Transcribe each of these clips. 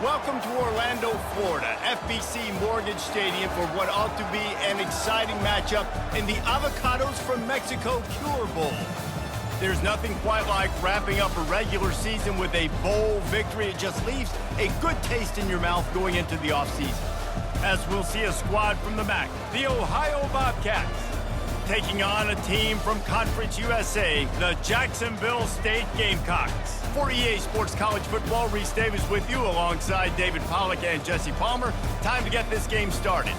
Welcome to Orlando, Florida, FBC Mortgage Stadium for what ought to be an exciting matchup in the Avocados from Mexico Cure Bowl. There's nothing quite like wrapping up a regular season with a bowl victory. It just leaves a good taste in your mouth going into the offseason. As we'll see a squad from the MAC, the Ohio Bobcats, taking on a team from Conference USA, the Jacksonville State Gamecocks. For EA Sports College Football, Reese Davis with you alongside David Pollack and Jesse Palmer. Time to get this game started.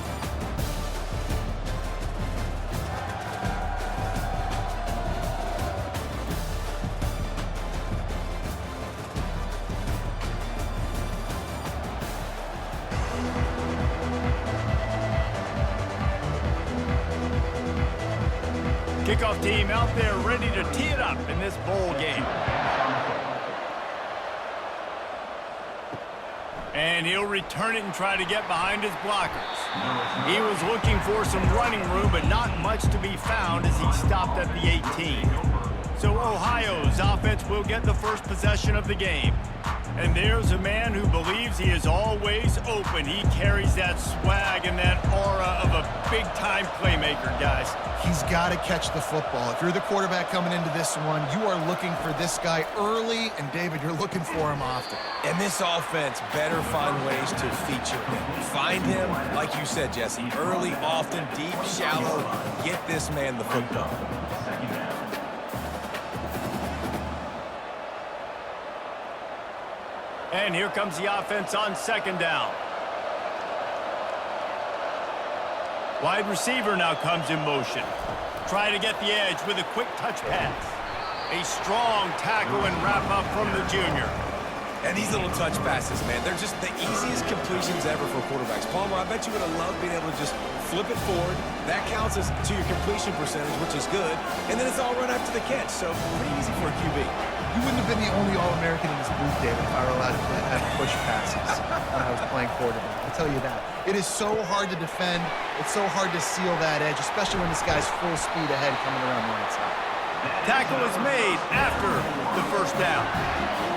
Kickoff team out there ready to tee it up in this bowl game. And he'll return it and try to get behind his blockers. He was looking for some running room, but not much to be found as he stopped at the 18. So Ohio's offense will get the first possession of the game. And there's a man who believes he is always open. He carries that swag and that aura of a big-time playmaker, guys. He's got to catch the football. If you're the quarterback coming into this one, you are looking for this guy early, and David, you're looking for him often. And this offense better find ways to feature him. Find him, like you said, Jesse, early, often, deep, shallow. Get this man the football. And here comes the offense on second down. Wide receiver now comes in motion. Try to get the edge with a quick touch pass. A strong tackle and wrap up from the junior. And these little touch passes, man, they're just the easiest completions ever for quarterbacks. Palmer, I bet you would have loved being able to just flip it forward. That counts as to your completion percentage, which is good. And then it's all run after the catch, so pretty easy for a QB. You wouldn't have been the only All-American in this booth, David, if I were allowed to have push passes when I was playing quarterback. I'll tell you that. It is so hard to defend. It's so hard to seal that edge, especially when this guy's full speed ahead coming around the right side. Tackle is made after the first down.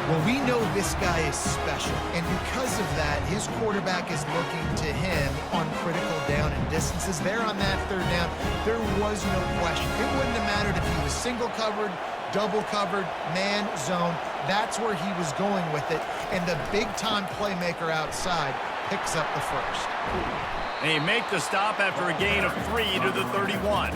Well, we know this guy is special, and because of that, his quarterback is looking to him on critical down and distances. There on that third down, there was no question. It wouldn't have mattered if he was single covered, double covered, man, zone. That's where he was going with it, and the big-time playmaker outside picks up the first. They make the stop after a gain of 3 to the 31.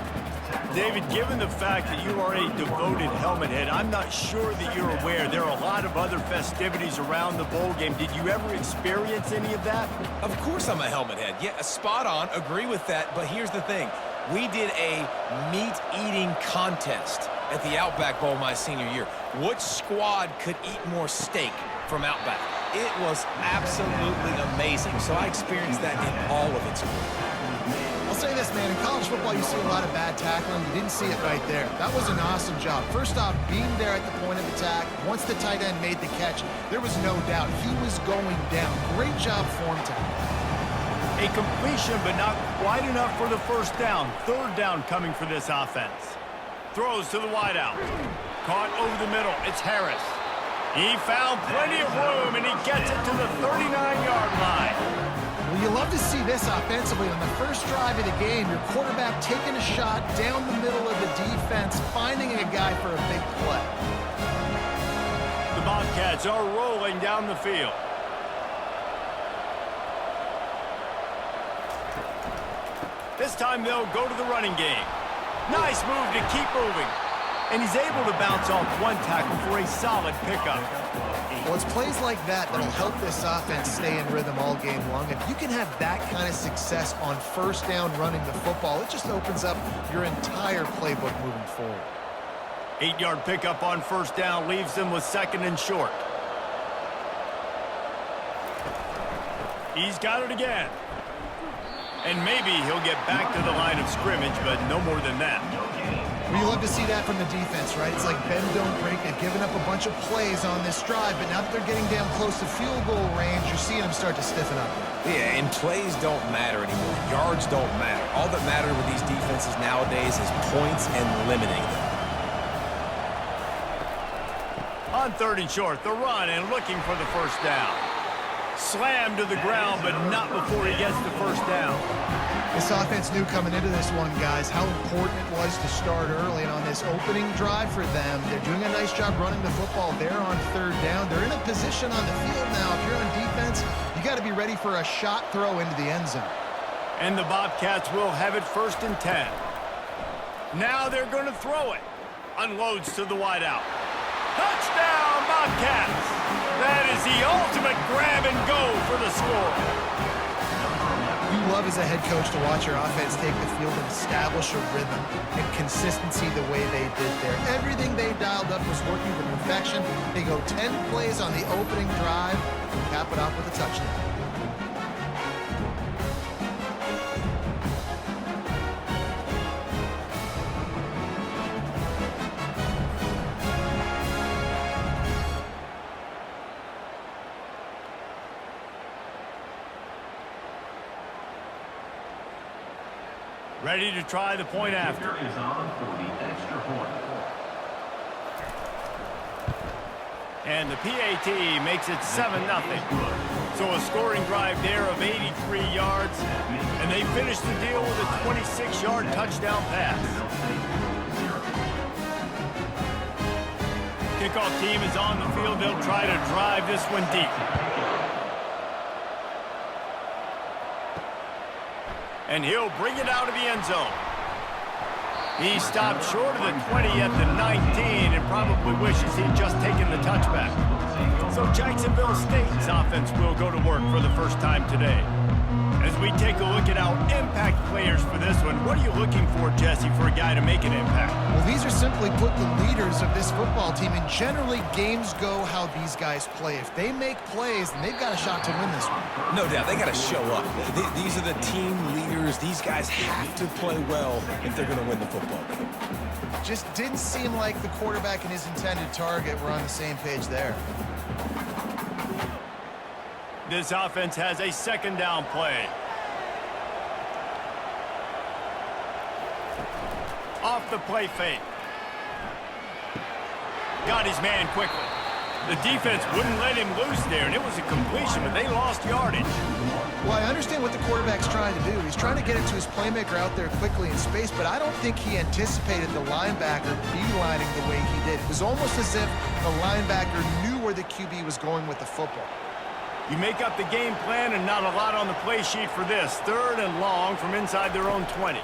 David, given the fact that you are a devoted helmet head, I'm not sure that you're aware there are a lot of other festivities around the bowl game. Did you ever experience any of that? Of course I'm a helmet head. Yeah, spot on. Agree with that. But here's the thing. We did a meat-eating contest at the Outback Bowl my senior year. Which squad could eat more steak from Outback? It was absolutely amazing. So I experienced that in all of its glory. I'll say this, man, in college football, you see a lot of bad tackling. You didn't see it right there. That was an awesome job. First off, being there at the point of attack, once the tight end made the catch, there was no doubt he was going down. Great job form time. A completion, but not quite enough for the first down. Third down coming for this offense. Throws to the wideout. Caught over the middle. It's Harris. He found plenty of room, and he gets it to the 39-yard line. Well, you love to see this offensively. On the first drive of the game, your quarterback taking a shot down the middle of the defense, finding a guy for a big play. The Bobcats are rolling down the field. This time they'll go to the running game. Nice move to keep moving. And he's able to bounce off one tackle for a solid pickup. Well, it's plays like that that'll help this offense stay in rhythm all game long. If you can have that kind of success on first down running the football, it just opens up your entire playbook moving forward. 8-yard pickup on first down leaves them with second and short. He's got it again. And maybe he'll get back to the line of scrimmage, but no more than that. Well, you love to see that from the defense, right? It's like bend, don't break. They've given up a bunch of plays on this drive, but now that they're getting down close to field goal range, you're seeing them start to stiffen up. Yeah, and plays don't matter anymore. Yards don't matter. All that matters with these defenses nowadays is points and limiting them. On third and short, the run and looking for the first down. Slammed to the ground, but not before he gets the first down. This offense knew coming into this one, guys, how important it was to start early. And on this opening drive for them, they're doing a nice job running the football. They're on third down. They're in a position on the field now. If you're on defense, you got to be ready for a shot throw into the end zone. And the Bobcats will have it 1st and 10. Now they're going to throw it. Unloads to the wideout. Touchdown, Bobcats! That is the ultimate grab and go for the score. You love as a head coach to watch your offense take the field and establish a rhythm and consistency the way they did there. Everything they dialed up was working to perfection. They go 10 plays on the opening drive and cap it off with a touchdown. Ready to try the point after. Is on for the extra point. And the PAT makes it 7-0. So a scoring drive there of 83 yards. And they finish the deal with a 26-yard touchdown pass. Kickoff team is on the field. They'll try to drive this one deep. And he'll bring it out of the end zone. He stopped short of the 20 at the 19 and probably wishes he'd just taken the touchback. So Jacksonville State's offense will go to work for the first time today. As we take a look at our impact players for this one, what are you looking for, Jesse, for a guy to make an impact? Well, these are simply put the leaders of this football team, and generally games go how these guys play. If they make plays, then they've got a shot to win this one. No doubt, they got to show up. These are the team leaders. These guys have to play well if they're going to win the football game. Just didn't seem like the quarterback and his intended target were on the same page there. This offense has a 2nd down play. Off the play fake. Got his man quickly. The defense wouldn't let him loose there, and it was a completion, but they lost yardage. Well, I understand what the quarterback's trying to do. He's trying to get it to his playmaker out there quickly in space, but I don't think he anticipated the linebacker beelining the way he did. It was almost as if the linebacker knew where the QB was going with the football. You make up the game plan and not a lot on the play sheet for this. 3rd and long from inside their own 20.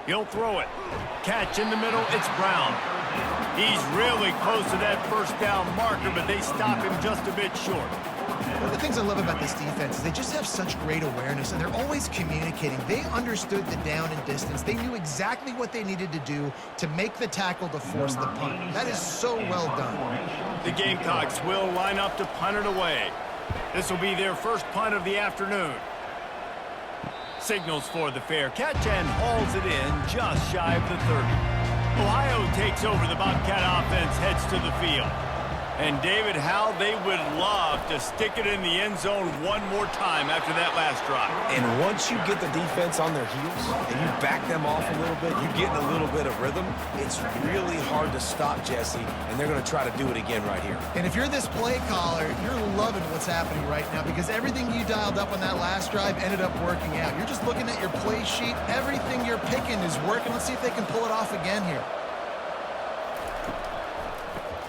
He'll throw it. Catch in the middle, it's Brown. He's really close to that 1st down marker, but they stop him just a bit short. One of the things I love about this defense is they just have such great awareness, and they're always communicating. They understood the down and distance. They knew exactly what they needed to do to make the tackle to force the punt. That is so well done. The Gamecocks will line up to punt it away. This will be their first punt of the afternoon. Signals for the fair catch and hauls it in just shy of the 30. Ohio takes over. The Bobcat offense heads to the field. And David, how they would love to stick it in the end zone one more time after that last drive. And once you get the defense on their heels and you back them off a little bit, you get in a little bit of rhythm, it's really hard to stop, Jesse, and they're going to try to do it again right here. And if you're this play caller, you're loving what's happening right now because everything you dialed up on that last drive ended up working out. You're just looking at your play sheet. Everything you're picking is working. Let's see if they can pull it off again here.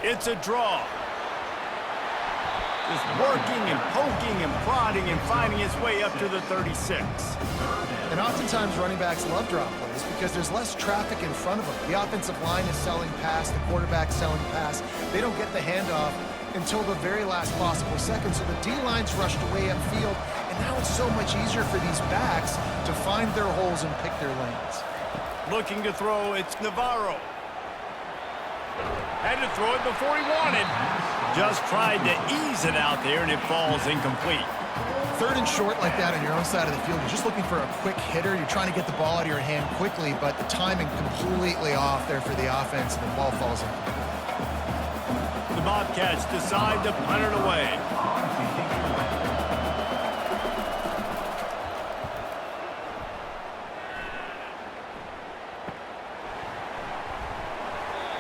It's a draw. Just working and poking and prodding and finding his way up to the 36. And oftentimes running backs love drop plays because there's less traffic in front of them. The offensive line is selling pass, the quarterback's selling pass. They don't get the handoff until the very last possible second. So the D-line's rushed away upfield, and now it's so much easier for these backs to find their holes and pick their lanes. Looking to throw, it's Navarro. Had to throw it before he wanted. Just tried to ease it out there, and it falls incomplete. 3rd and short like that on your own side of the field, you're just looking for a quick hitter. You're trying to get the ball out of your hand quickly, but the timing completely off there for the offense, and the ball falls in. The Bobcats decide to punt it away.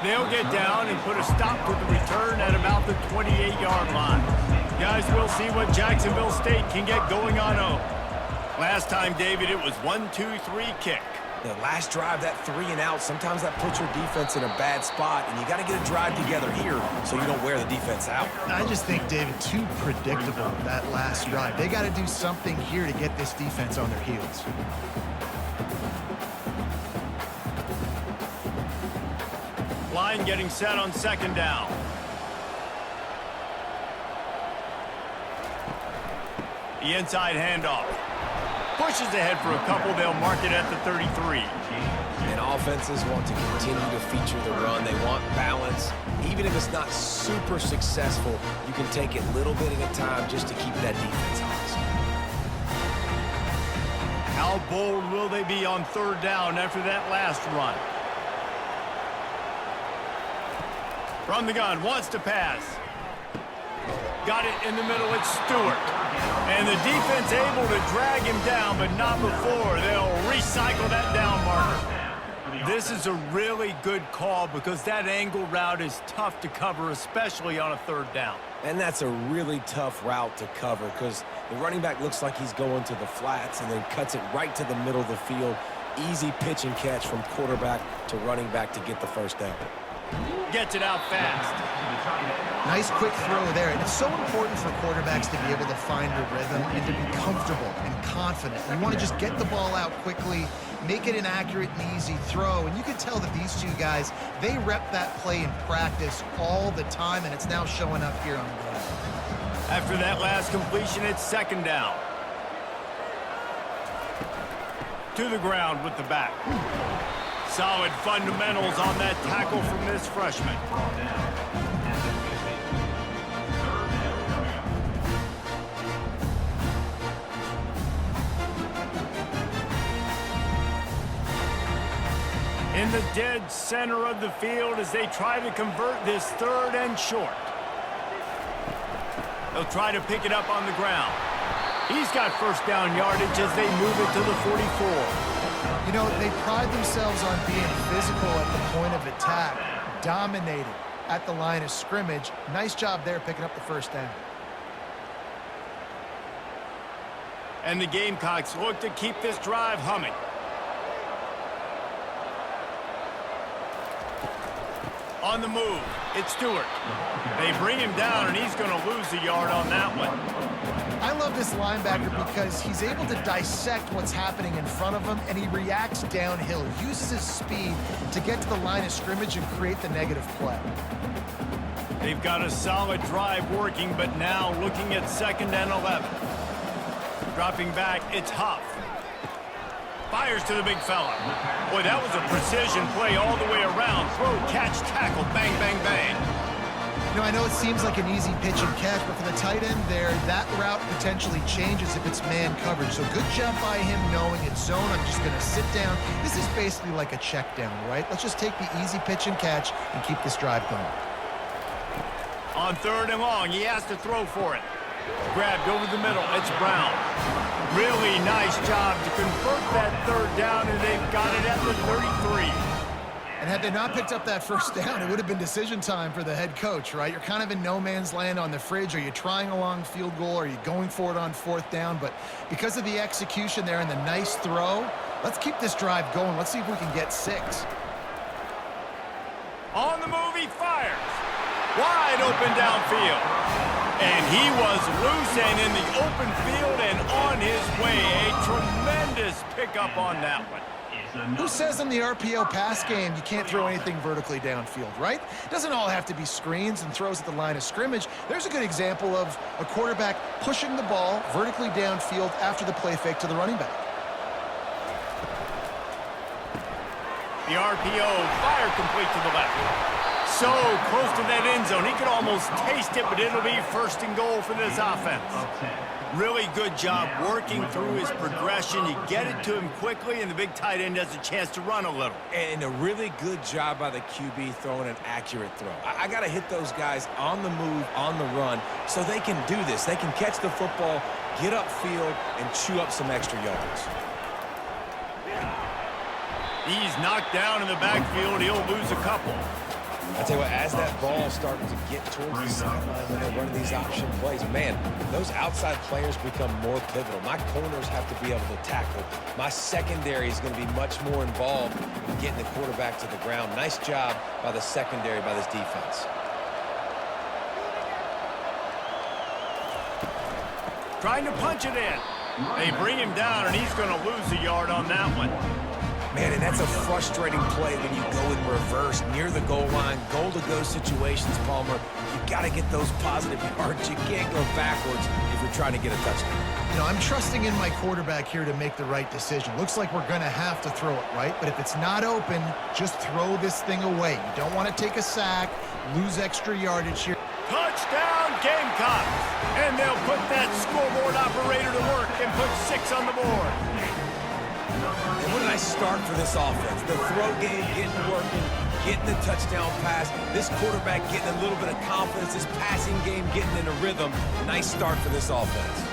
They'll get down and put a stop to the return at about the 28-yard line. guess we'll see what Jacksonville State can get going on. Last time, David, it was 1-2-3 kick. The last drive, that 3 and out, sometimes that puts your defense in a bad spot, and you got to get a drive together here so you don't wear the defense out. I just think, David, too predictable, that last drive. They got to do something here to get this defense on their heels. Line getting set on second down. The inside handoff. Pushes ahead for a couple. They'll mark it at the 33. And offenses want to continue to feature the run. They want balance. Even if it's not super successful, you can take it little bit at a time just to keep that defense honest. How bold will they be on third down after that last run? From the gun, wants to pass. Got it in the middle, it's Stewart. And the defense able to drag him down, but not before. They'll recycle that down marker. This is a really good call because that angle route is tough to cover, especially on a third down. And that's a really tough route to cover because the running back looks like he's going to the flats and then cuts it right to the middle of the field. Easy pitch and catch from quarterback to running back to get the first down. Gets it out fast. Nice quick throw there. And it's so important for quarterbacks to be able to find a rhythm and to be comfortable and confident. You want to just get the ball out quickly, make it an accurate and easy throw. And you can tell that these two guys, they rep that play in practice all the time, and it's now showing up here on the ground. After that last completion, it's second down. To the ground with the back. Solid fundamentals on that tackle from this freshman. In the dead center of the field as they try to convert this third and short. They'll try to pick it up on the ground. He's got first down yardage as they move it to the 44. You know, they pride themselves on being physical at the point of attack, dominating at the line of scrimmage. Nice job there picking up the first down. And the Gamecocks look to keep this drive humming. On the move, it's Stewart. They bring him down, and he's going to lose a yard on that one. I love this linebacker because he's able to dissect what's happening in front of him, and he reacts downhill, uses his speed to get to the line of scrimmage and create the negative play. They've got a solid drive working, but now looking at second and 11. Dropping back, it's Huff. Fires to the big fella. Boy, that was a precision play all the way around. Throw, catch, tackle, bang, bang, bang. You know, I know it seems like an easy pitch and catch, but for the tight end there, that route potentially changes if it's man coverage. So good job by him knowing it's zone. I'm just going to sit down. This is basically like a check down, right? Let's just take the easy pitch and catch and keep this drive going. On third and long, he has to throw for it. Grabbed over the middle, it's Brown. Really nice job to convert that third down, and they've got it at the 33. And had they not picked up that first down, it would have been decision time for the head coach, right? You're kind of in no man's land on the fridge. Are you trying a long field goal? Are you going for it on fourth down? But because of the execution there and the nice throw, let's keep this drive going. Let's see if we can get 6. On the move, he fires. Wide open downfield. And he was loose and in the open field and on his way. A tremendous pickup on that one. Who says in the RPO pass game you can't throw anything vertically downfield, right? It doesn't all have to be screens and throws at the line of scrimmage. There's a good example of a quarterback pushing the ball vertically downfield after the play fake to the running back. The RPO, fire complete to the left. So close to that end zone. He could almost taste it, but it'll be first and goal for this offense. Really good job working through his progression. You get it to him quickly, and the big tight end has a chance to run a little. And a really good job by the QB throwing an accurate throw. I got to hit those guys on the move, on the run, so they can do this. They can catch the football, get upfield, and chew up some extra yards. He's knocked down in the backfield. He'll lose a couple. I tell you what, as that ball starting to get towards the sideline when they're running these option plays, man, those outside players become more pivotal. My corners have to be able to tackle. My secondary is going to be much more involved in getting the quarterback to the ground. Nice job by the secondary, by this defense. Trying to punch it in. They bring him down, and he's going to lose a yard on that one. Man, and that's a frustrating play when you go in reverse near the goal line. Goal-to-go situations, Palmer. You got to get those positive yards. You can't go backwards if you're trying to get a touchdown. You know, I'm trusting in my quarterback here to make the right decision. Looks like we're going to have to throw it, right? But if it's not open, just throw this thing away. You don't want to take a sack, lose extra yardage here. Touchdown, Gamecocks! And they'll put that scoreboard operator to work and put 6 on the board. And what a nice start for this offense. The throw game getting working, getting the touchdown pass. This quarterback getting a little bit of confidence. This passing game getting in a rhythm. Nice start for this offense.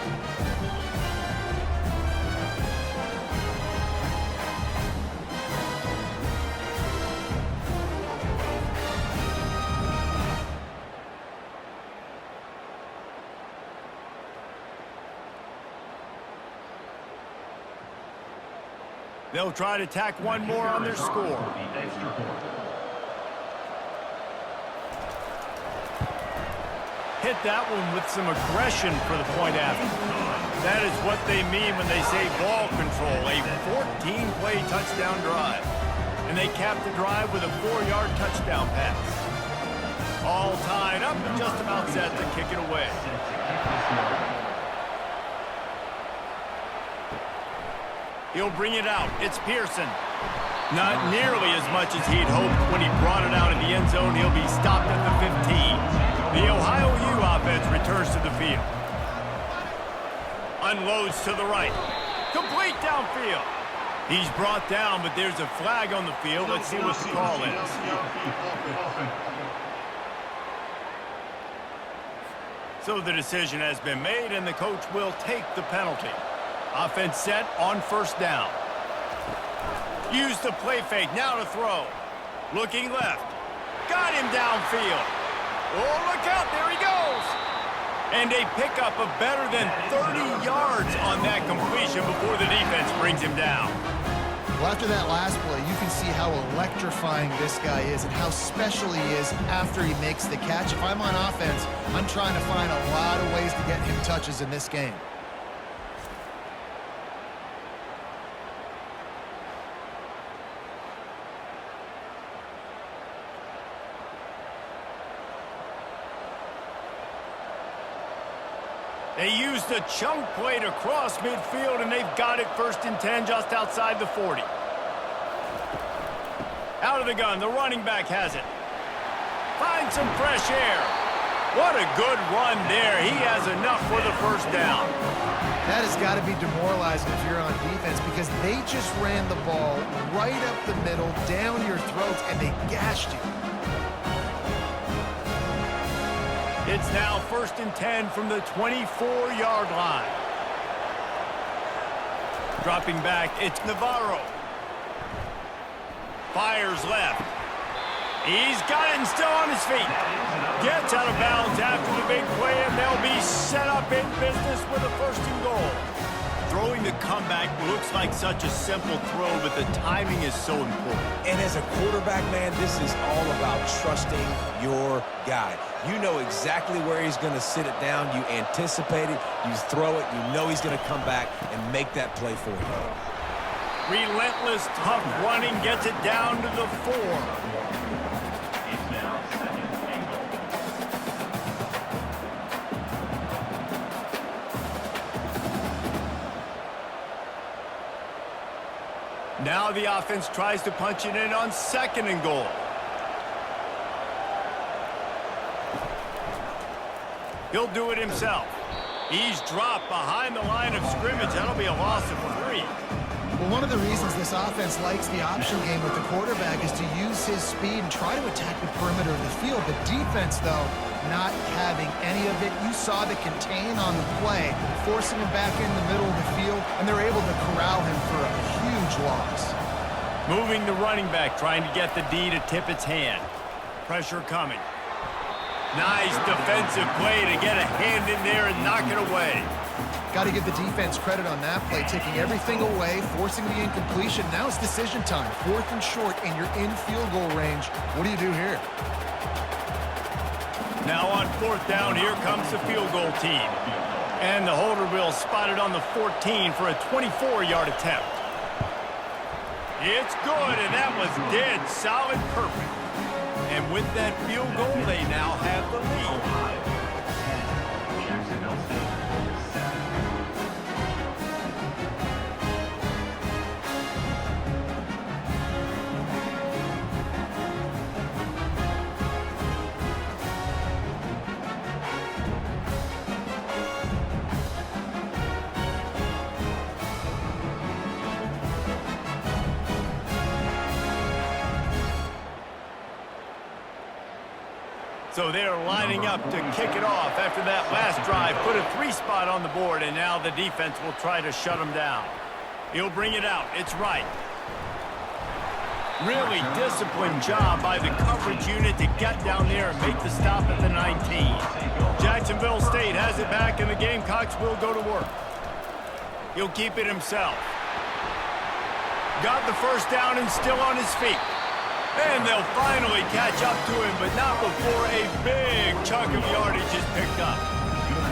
They'll try to tack one more on their score. Hit that one with some aggression for the point after. That is what they mean when they say ball control, a 14-play touchdown drive. And they cap the drive with a 4-yard touchdown pass. All tied up and just about set to kick it away. He'll bring it out. It's Pearson. Not nearly as much as he'd hoped when he brought it out in the end zone. He'll be stopped at the 15. The Ohio U offense returns to the field. Unloads to the right. Complete downfield. He's brought down, but there's a flag on the field. Let's see what the call is. So the decision has been made, and the coach will take the penalty. Offense set on first down. Use the play fake, now to throw. Looking left. Got him downfield. Oh, look out, there he goes. And a pickup of better than 30 yards on that completion before the defense brings him down. Well, after that last play, you can see how electrifying this guy is and how special he is after he makes the catch. If I'm on offense, I'm trying to find a lot of ways to get him touches in this game. They used the chunk play to cross midfield, and they've got it 1st and 10 just outside the 40. Out of the gun, the running back has it. Find some fresh air. What a good run there. He has enough for the first down. That has got to be demoralizing if you're on defense because they just ran the ball right up the middle, down your throats, and they gashed you. It's now 1st and 10 from the 24-yard line. Dropping back, it's Navarro. Fires left. He's got it and still on his feet. Gets out of bounds after the big play, and they'll be set up in business with a 1st and goal. Throwing the comeback looks like such a simple throw, but the timing is so important. And as a quarterback, man, this is all about trusting your guy. You know exactly where he's going to sit it down. You anticipate it. You throw it. You know he's going to come back and make that play for you. Relentless, tough running gets it down to the 4. It's now 2nd and goal. Now the offense tries to punch it in on 2nd and goal. He'll do it himself. He's dropped behind the line of scrimmage. That'll be a loss of 3. Well, one of the reasons this offense likes the option game with the quarterback is to use his speed and try to attack the perimeter of the field. The defense, though, not having any of it. You saw the contain on the play, forcing him back in the middle of the field, and they're able to corral him for a huge loss. Moving the running back, trying to get the D to tip its hand. Pressure coming. Nice defensive play to get a hand in there and knock it away. Got to give the defense credit on that play, taking everything away, forcing the incompletion. Now it's decision time. 4th and short, and you're in field goal range. What do you do here? Now on 4th down, here comes the field goal team. And the holder will spot it on the 14 for a 24-yard attempt. It's good, and that was dead solid perfect. And with that field goal, they now have the lead. Jacksonville State 7. So they're lining up to kick it off after that last drive. Put a 3 spot on the board, and now the defense will try to shut them down. He'll bring it out. It's right. Really disciplined job by the coverage unit to get down there and make the stop at the 19. Jacksonville State has it back, and the Gamecocks will go to work. He'll keep it himself. Got the first down and still on his feet. And they'll finally catch up to him, but not before a big chunk of yardage is picked up.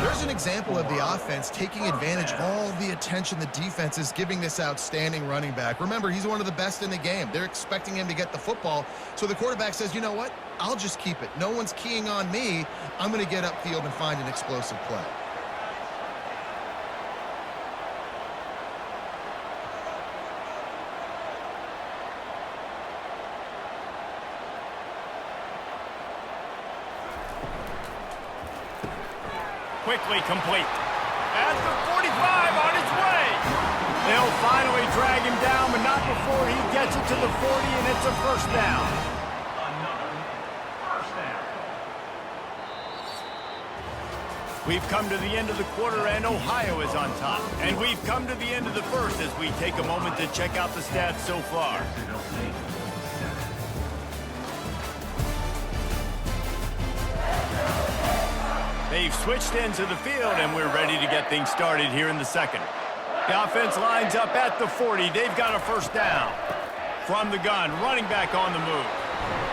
There's an example of the offense taking advantage of all the attention the defense is giving this outstanding running back. Remember, he's one of the best in the game. They're expecting him to get the football, so the quarterback says, you know what? I'll just keep it. No one's keying on me. I'm going to get upfield and find an explosive play. Quickly complete. At the 45 on his way. They'll finally drag him down, but not before he gets it to the 40, and it's a first down. Another first down. We've come to the end of the quarter, and Ohio is on top. And we've come to the end of the first as we take a moment to check out the stats so far. Jacksonville State 7. They've switched ends of the field, and we're ready to get things started here in the second. The offense lines up at the 40. They've got a first down. From the gun, running back on the move.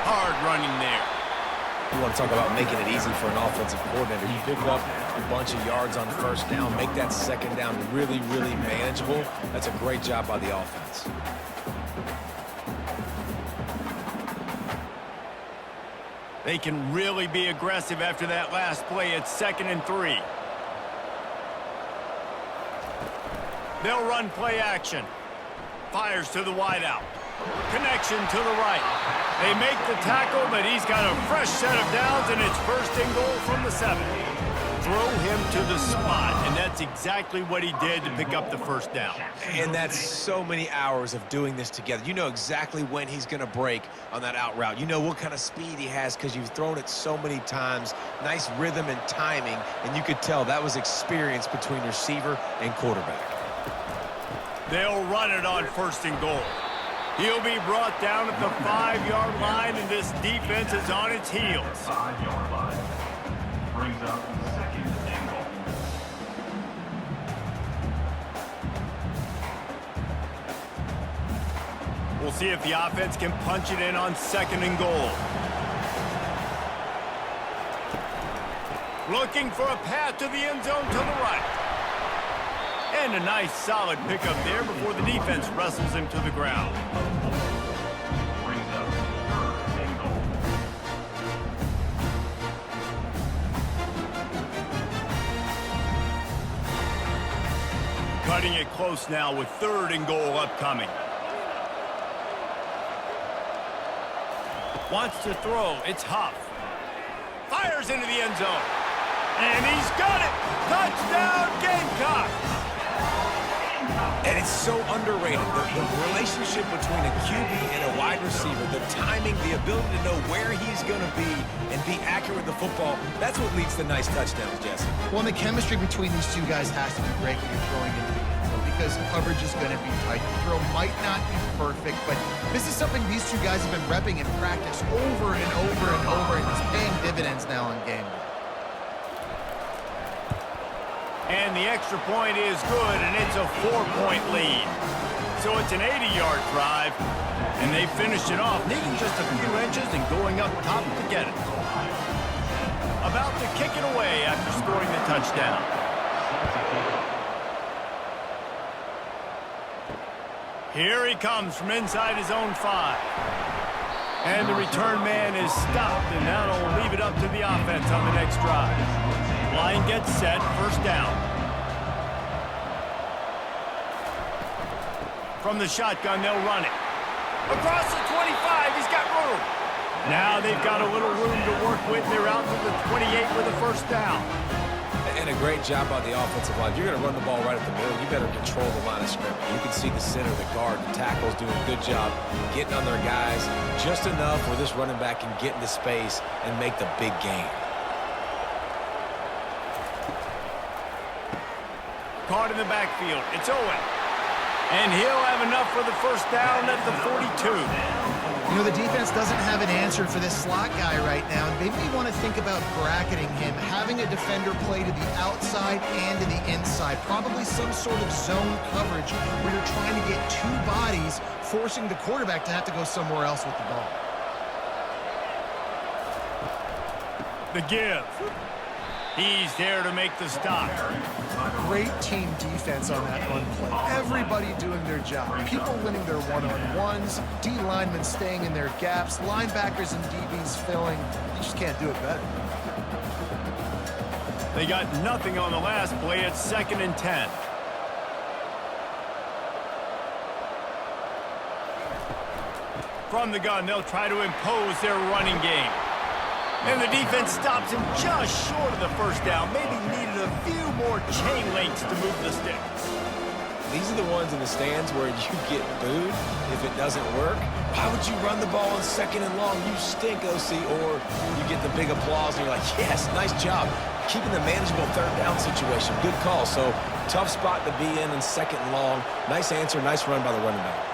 Hard running there. You want to talk about making it easy for an offensive coordinator. You pick up a bunch of yards on first down, make that second down really, really manageable. That's a great job by the offense. They can really be aggressive after that last play. It's 2nd and 3. They'll run play action. Fires to the wideout. Connection to the right. They make the tackle, but he's got a fresh set of downs, and it's 1st and goal from the 7. Throw him to the spot, and that's exactly what he did to pick up the first down. And that's so many hours of doing this together. You know exactly when he's going to break on that out route. You know what kind of speed he has because you've thrown it so many times. Nice rhythm and timing, and you could tell that was experience between receiver and quarterback. They'll run it on 1st and goal. He'll be brought down at the 5-yard line, and this defense is on its heels. 5-yard line. Brings up 2nd and goal. We'll see if the offense can punch it in on 2nd and goal. Looking for a path to the end zone to the right. And a nice solid pickup there before the defense wrestles him to the ground. Brings up 3rd and goal. Cutting it close now with 3rd and goal upcoming. Wants to throw. It's Huff. Fires into the end zone. And he's got it. Touchdown, Gamecocks. And it's so underrated. The relationship between a QB and a wide receiver, the timing, the ability to know where he's going to be and be accurate with the football, that's what leads to nice touchdowns, Jesse. Well, and the chemistry between these two guys has to be great when you're throwing into the end zone. because coverage is going to be tight. The throw might not be perfect, but this is something these two guys have been repping in practice over and over and over, and it's paying dividends now on game day. And the extra point is good, and it's a 4-point lead. So it's an 80-yard drive, and they finished it off, needing just a few inches and going up top to get it. About to kick it away after scoring the touchdown. Here he comes from inside his own 5. And the return man is stopped, and that'll leave it up to the offense on the next drive. Line gets set, first down. From the shotgun, they'll run it. Across the 25, he's got room. Now they've got a little room to work with. They're out to the 28 with a first down. And a great job by the offensive line. If you're going to run the ball right at the middle, you better control the line of scrimmage. You can see the center, the guard, the tackles doing a good job getting on their guys just enough where this running back can get into space and make the big gain. Caught in the backfield. It's Owen. And he'll have enough for the first down at the 42. You know, the defense doesn't have an answer for this slot guy right now, and they may want to think about bracketing him, having a defender play to the outside and to the inside, probably some sort of zone coverage where you're trying to get two bodies, forcing the quarterback to have to go somewhere else with the ball. The give. He's there to make the stop. Great team defense on that run play. Everybody doing their job. People winning their one-on-ones, D linemen staying in their gaps, linebackers and DBs filling. You just can't do it better. They got nothing on the last play. It's 2nd and 10. From the gun, they'll try to impose their running game. And the defense stops him just short of the first down. Maybe needed a few more chain links to move the sticks. These are the ones in the stands where you get booed if it doesn't work. Why would you run the ball on 2nd and long? You stink, OC. Or you get the big applause and you're like, yes, nice job. Keeping the manageable 3rd down situation. Good call. So tough spot to be in 2nd and long. Nice answer, nice run by the running back.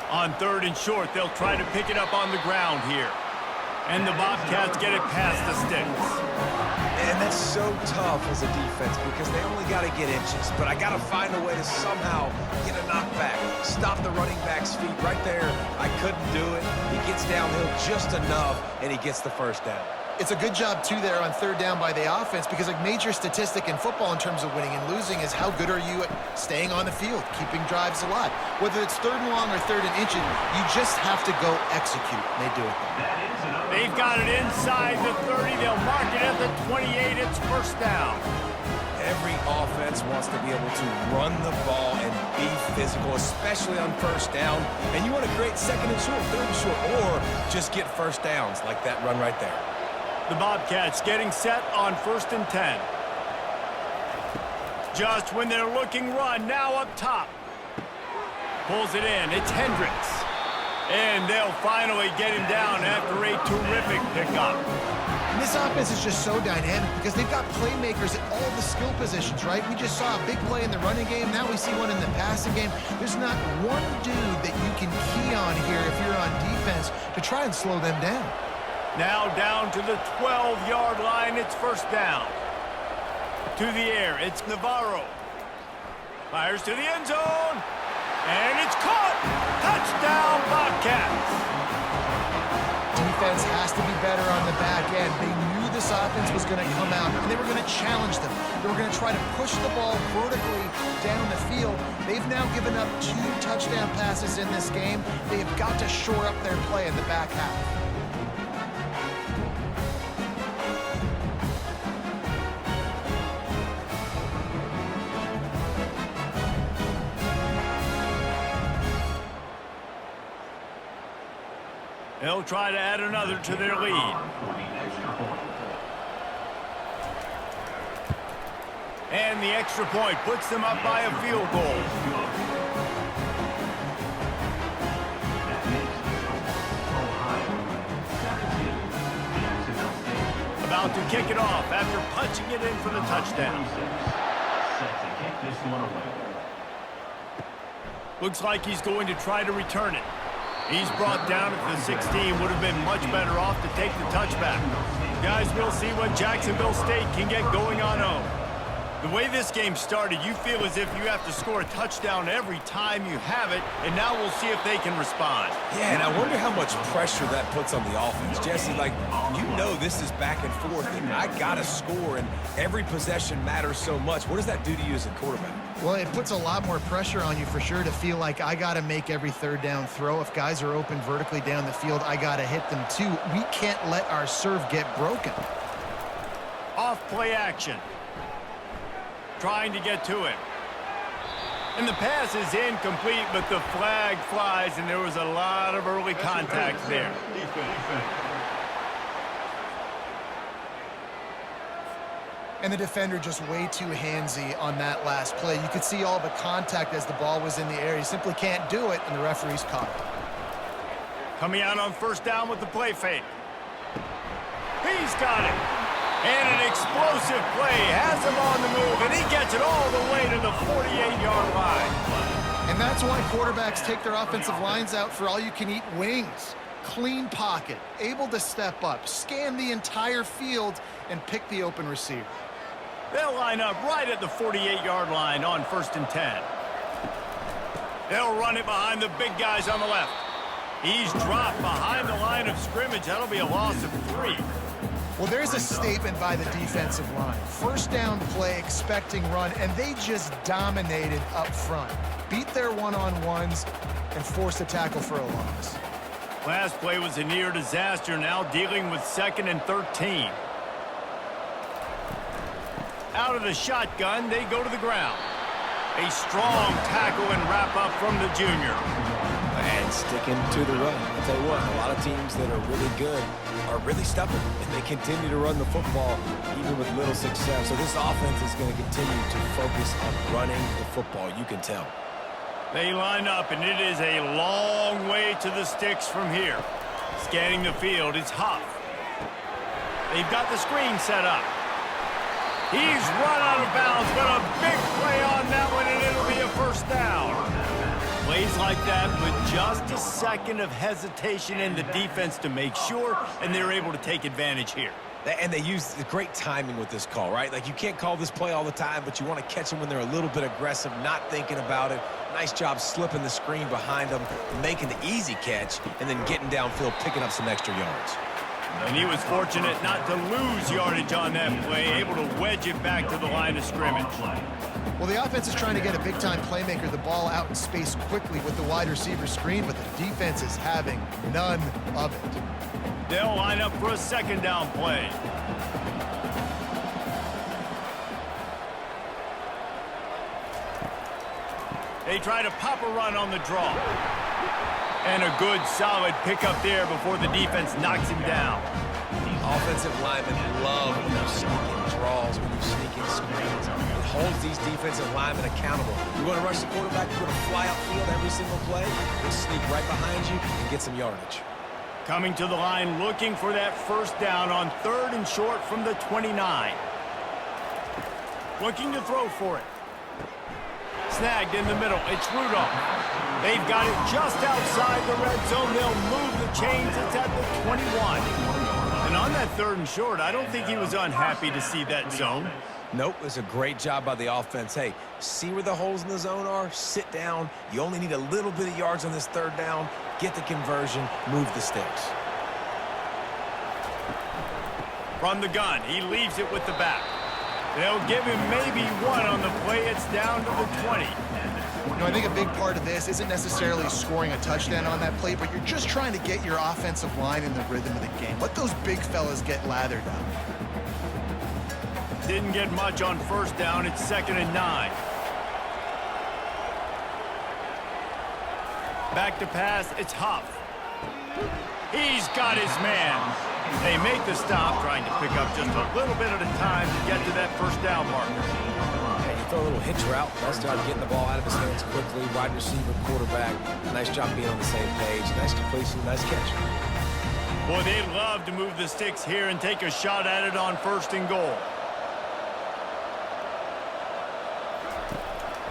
On 3rd and short, they'll try to pick it up on the ground here. And the Bobcats get it past the sticks. And that's so tough as a defense because they only got to get inches. But I got to find a way to somehow get a knockback. Stop the running back's feet right there. I couldn't do it. He gets downhill just enough, and he gets the first down. It's a good job, too, there on 3rd down by the offense because a major statistic in football in terms of winning and losing is how good are you at staying on the field, keeping drives alive. Whether it's 3rd and long or 3rd and inches, you just have to go execute. And they do it. They've got it inside the 30. They'll mark it at the 28. It's first down. Every offense wants to be able to run the ball and be physical, especially on first down. And you want to create 2nd and short, 3rd and short, or just get first downs like that run right there. The Bobcats getting set on 1st and 10. Just when they're looking run, now up top. Pulls it in. It's Hendricks. And they'll finally get him down after a terrific pickup. And this offense is just so dynamic because they've got playmakers at all the skill positions, right? We just saw a big play in the running game. Now we see one in the passing game. There's not one dude that you can key on here if you're on defense to try and slow them down. Now down to the 12-yard line. It's first down. To the air. It's Navarro. Fires to the end zone. And it's caught. Touchdown, Bobcats. Defense has to be better on the back end. They knew this offense was going to come out, and they were going to challenge them. They were going to try to push the ball vertically down the field. They've now given up 2 touchdown passes in this game. They have got to shore up their play in the back half. They'll try to add another to their lead. And the extra point puts them up by a field goal. About to kick it off after punching it in for the touchdown. set to kick this one away. Looks like he's going to try to return it. He's brought down at the 16. Would have been much better off to take the touchback. Guys, we'll see what Jacksonville State can get going on home. The way this game started, you feel as if you have to score a touchdown every time you have it, and now we'll see if they can respond. Yeah, and I wonder how much pressure that puts on the offense. Jesse, like, you know this is back and forth, and I got to score, and every possession matters so much. What does that do to you as a quarterback? Well, it puts a lot more pressure on you for sure to feel like I got to make every third down throw. If guys are open vertically down the field, I got to hit them too. We can't let our serve get broken. Off play action. Trying to get to him. And the pass is incomplete, but the flag flies, and there was a lot of early contact there. And the defender just way too handsy on that last play. You could see all the contact as the ball was in the air. He simply can't do it, and the referee's caught it. Coming out on first down with the play fake. He's got it. And an explosive play has him on the move, and he gets it all the way to the 48-yard line. And that's why quarterbacks take their offensive lines out for all-you-can-eat wings. Clean pocket, able to step up, scan the entire field, and pick the open receiver. They'll line up right at the 48-yard line on 1st and 10. They'll run it behind the big guys on the left. He's dropped behind the line of scrimmage. That'll be a loss of 3. Well, there's a statement by the defensive line. First down play, expecting run, and they just dominated up front. Beat their one-on-ones and forced a tackle for a loss. Last play was a near disaster, now dealing with 2nd and 13. Out of the shotgun, they go to the ground. A strong tackle and wrap up from the junior. And sticking to the run. I'll tell you what, a lot of teams that are really good are really stubborn, and they continue to run the football even with little success. So this offense is going to continue to focus on running the football. You can tell. They line up, and it is a long way to the sticks from here. Scanning the field, it's Huff. They've got the screen set up. He's run out of bounds, but a big play on that one, and it'll be a first down. Plays like that with just a second of hesitation in the defense to make sure, and they're able to take advantage here. And they use the great timing with this call, right? Like, you can't call this play all the time, but you want to catch them when they're a little bit aggressive, not thinking about it. Nice job slipping the screen behind them, making the easy catch, and then getting downfield, picking up some extra yards. And he was fortunate not to lose yardage on that play, able to wedge it back to the line of scrimmage. Well, the offense is trying to get a big-time playmaker the ball out in space quickly with the wide receiver screen, but the defense is having none of it. They'll line up for a 2nd down play. They try to pop a run on the draw. And a good, solid pickup there before the defense knocks him down. Offensive linemen love when you sneak in draws, when you sneak in screens. It holds these defensive linemen accountable. You're going to rush the quarterback, you're going to fly upfield every single play. They'll sneak right behind you and get some yardage. Coming to the line, looking for that first down on 3rd and short from the 29. Looking to throw for it. Snagged in the middle. It's Rudolph. They've got it just outside the red zone. They'll move the chains. It's at the 21. And on that 3rd and short, I don't think he was unhappy to see that zone. Nope, it was a great job by the offense. Hey, see where the holes in the zone are? Sit down. You only need a little bit of yards on this 3rd down. Get the conversion. Move the sticks. From the gun, he leaves it with the back. They'll give him maybe 1 on the play. It's down to the 20. You know, I think a big part of this isn't necessarily scoring a touchdown on that play, but you're just trying to get your offensive line in the rhythm of the game. Let those big fellas get lathered up. Didn't get much on first down. It's 2nd and 9. Back to pass. It's Huff. He's got his man. They make the stop, trying to pick up just a little bit at a time to get to that first down marker. Hey, you throw a little hitch route. Best job getting the ball out of his hands quickly. Wide receiver, quarterback. Nice job being on the same page. Nice completion, nice catch. Boy, they love to move the sticks here and take a shot at it on 1st and goal.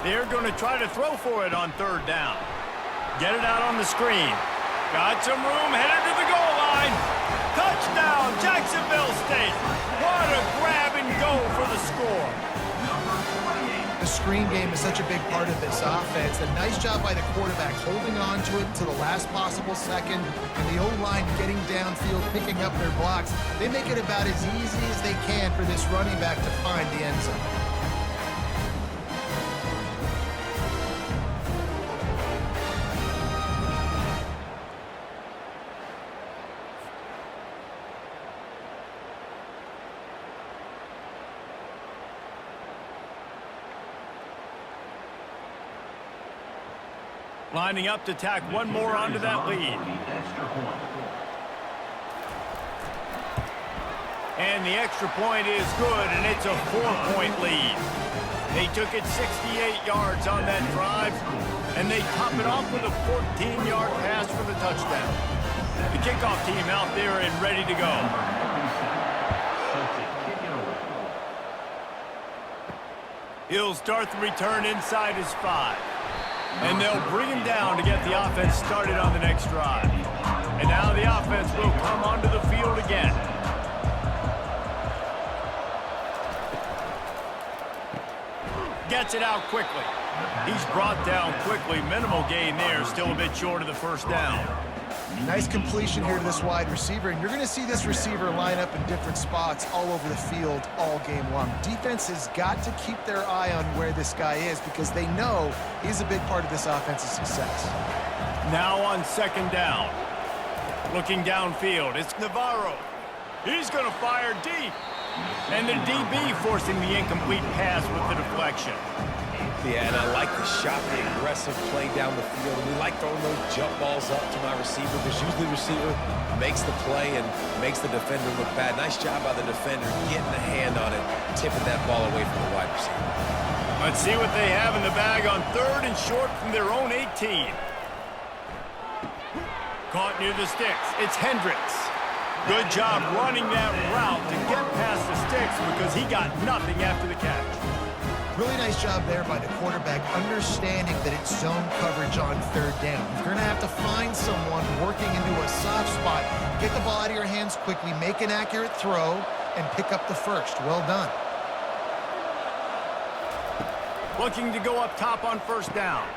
They're going to try to throw for it on third down. Get it out on the screen. Got some room, headed to the goal line. Touchdown, Jacksonville State. What a grab and go for the score. The screen game is such a big part of this offense. A nice job by the quarterback holding on to it to the last possible second, and the O-line getting downfield, picking up their blocks. They make it about as easy as they can for this running back to find the end zone. Lining up to tack one more onto that lead. And the extra point is good, and it's a 4-point lead. They took it 68 yards on that drive, and they top it off with a 14-yard pass for the touchdown. The kickoff team out there and ready to go. He'll start the return inside his 5. And they'll bring him down to get the offense started on the next drive. And now the offense will come onto the field again. Gets it out quickly. He's brought down quickly. Minimal gain there, still a bit short of the first down. Nice completion here to this wide receiver, and you're going to see this receiver line up in different spots all over the field all game long. Defense has got to keep their eye on where this guy is because they know he's a big part of this offense's success. Now on second down. Looking downfield, it's Navarro. He's going to fire deep. And the DB forcing the incomplete pass with the deflection. Yeah, and I like the shot, the aggressive play down the field. We like throwing those jump balls up to my receiver because usually the receiver makes the play and makes the defender look bad. Nice job by the defender getting a hand on it, tipping that ball away from the wide receiver. Let's see what they have in the bag on third and short from their own 18. Caught near the sticks. It's Hendricks. Good job running that route to get past the sticks because he got nothing after the catch. Really nice job there by the quarterback, understanding that it's zone coverage on third down. You're going to have to find someone working into a soft spot, get the ball out of your hands quickly, make an accurate throw, and pick up the first. Well done. Looking to go up top on first down.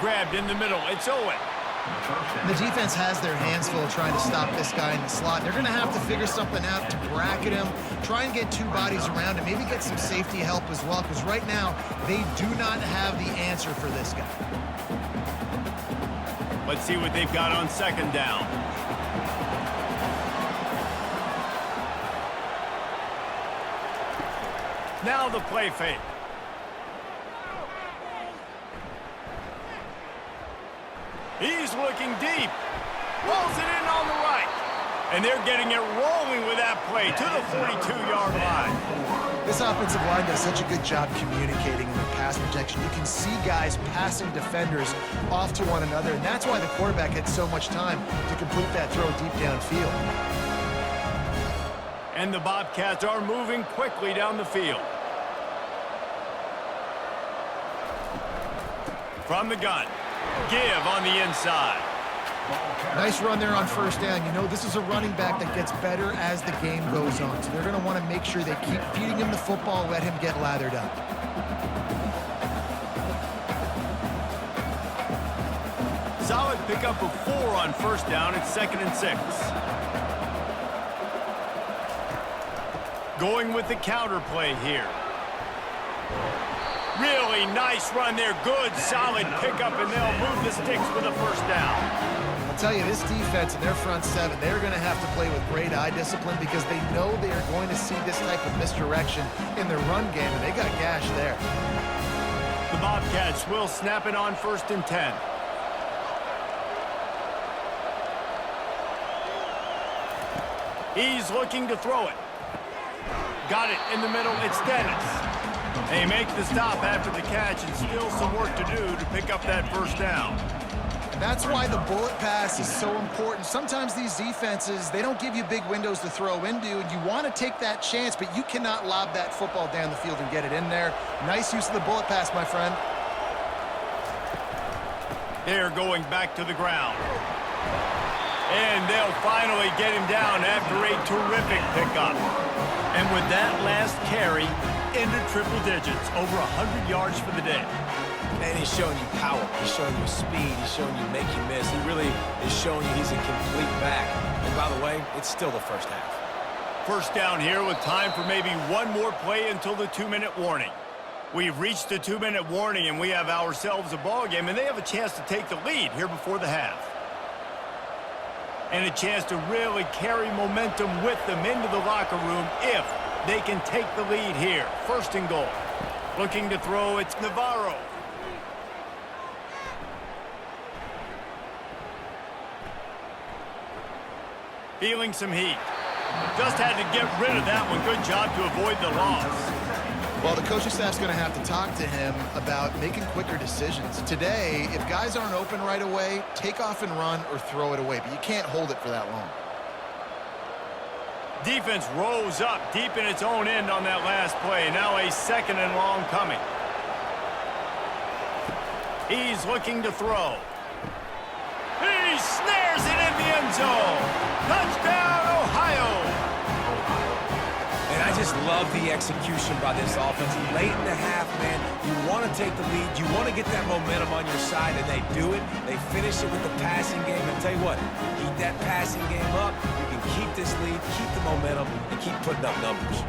Grabbed in the middle. It's Owen. The defense has their hands full trying to stop this guy in the slot. They're going to have to figure something out to bracket him, try and get two bodies around him, maybe get some safety help as well, because right now they do not have the answer for this guy. Let's see what they've got on second down. Now the play fake. He's looking deep. Rolls it in on the right. And they're getting it rolling with that play to the 42-yard line. This offensive line does such a good job communicating in the pass protection. You can see guys passing defenders off to one another, and that's why the quarterback had so much time to complete that throw deep downfield. And the Bobcats are moving quickly down the field. From the gun. Give on the inside. Nice run there on first down. You know, this is a running back that gets better as the game goes on. So they're going to want to make sure they keep feeding him the football, let him get lathered up. Solid pickup of 4 on first down. It's 2nd and 6. Going with the counter play here. Really nice run there. Good, solid pickup, and they'll move the sticks for the first down. I'll tell you, this defense in their front seven, they're going to have to play with great eye discipline because they know they are going to see this type of misdirection in their run game, and they got gash there. The Bobcats will snap it on 1st and 10. He's looking to throw it. Got it in the middle. It's Dennis. They make the stop after the catch, and still some work to do to pick up that first down. That's why the bullet pass is so important. Sometimes these defenses, they don't give you big windows to throw into, and you want to take that chance, but you cannot lob that football down the field and get it in there. Nice use of the bullet pass, my friend. They're going back to the ground. And they'll finally get him down after a terrific pickup. And with that last carry, into triple digits, over 100 yards for the day. And he's showing you power. He's showing you speed. He's showing you make you miss. He really is showing you he's a complete back. And by the way, it's still the first half. First down here with time for maybe one more play until the 2-minute warning. We've reached the 2-minute warning, and we have ourselves a ball game, and they have a chance to take the lead here before the half. And a chance to really carry momentum with them into the locker room if they can take the lead here. First and goal. Looking to throw, it's Navarro. Feeling some heat. Just had to get rid of that one. Good job to avoid the loss. Well, the coaching staff's going to have to talk to him about making quicker decisions. Today, if guys aren't open right away, take off and run or throw it away. But you can't hold it for that long. Defense rose up deep in its own end on that last play. Now a 2nd and long coming. He's looking to throw. He snares it in the end zone. Touchdown, Ohio. And I just love the execution by this offense. Late in the half, man, you want to take the lead. You want to get that momentum on your side, and they do it. They finish it with the passing game. And tell you what, keep that passing game up. You can keep this lead, keep the momentum, and keep putting up numbers.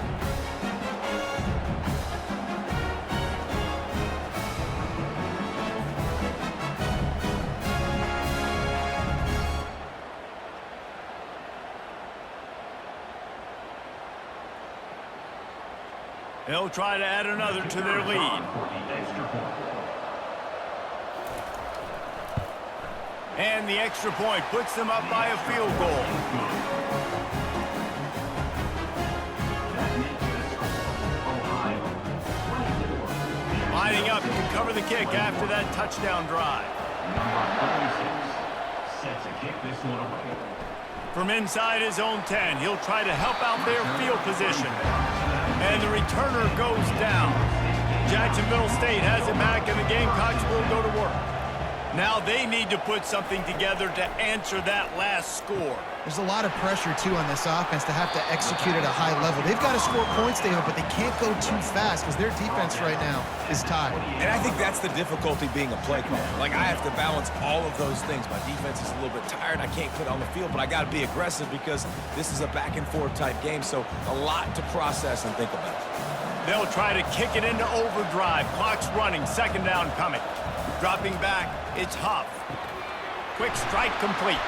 They'll try to add another to their lead. And the extra point puts them up by a field goal. Lining up to cover the kick after that touchdown drive. Sets a kick this one away. From inside his own 10, he'll try to help out their field position. And the returner goes down. Jacksonville State has it back, and the Gamecocks will go to work. Now they need to put something together to answer that last score. There's a lot of pressure, too, on this offense to have to execute at a high level. They've got to score points, David, but they can't go too fast because their defense right now is tied. And I think that's the difficulty being a play caller. Like, I have to balance all of those things. My defense is a little bit tired. I can't put on the field, but I got to be aggressive because this is a back-and-forth type game, so a lot to process and think about. They'll try to kick it into overdrive. Clock's running. 2nd down coming. Dropping back, it's Huff. Quick strike complete.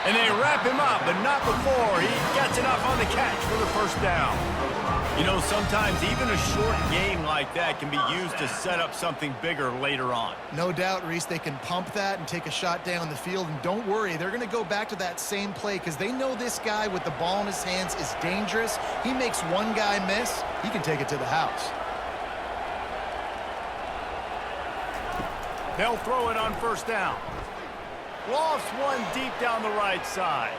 And they wrap him up, but not before he gets enough on the catch for the first down. You know, sometimes even a short game like that can be used to set up something bigger later on. No doubt, Reese, they can pump that and take a shot down the field. And don't worry, they're going to go back to that same play because they know this guy with the ball in his hands is dangerous. He makes one guy miss, he can take it to the house. They'll throw it on 1st down. Lofts one deep down the right side.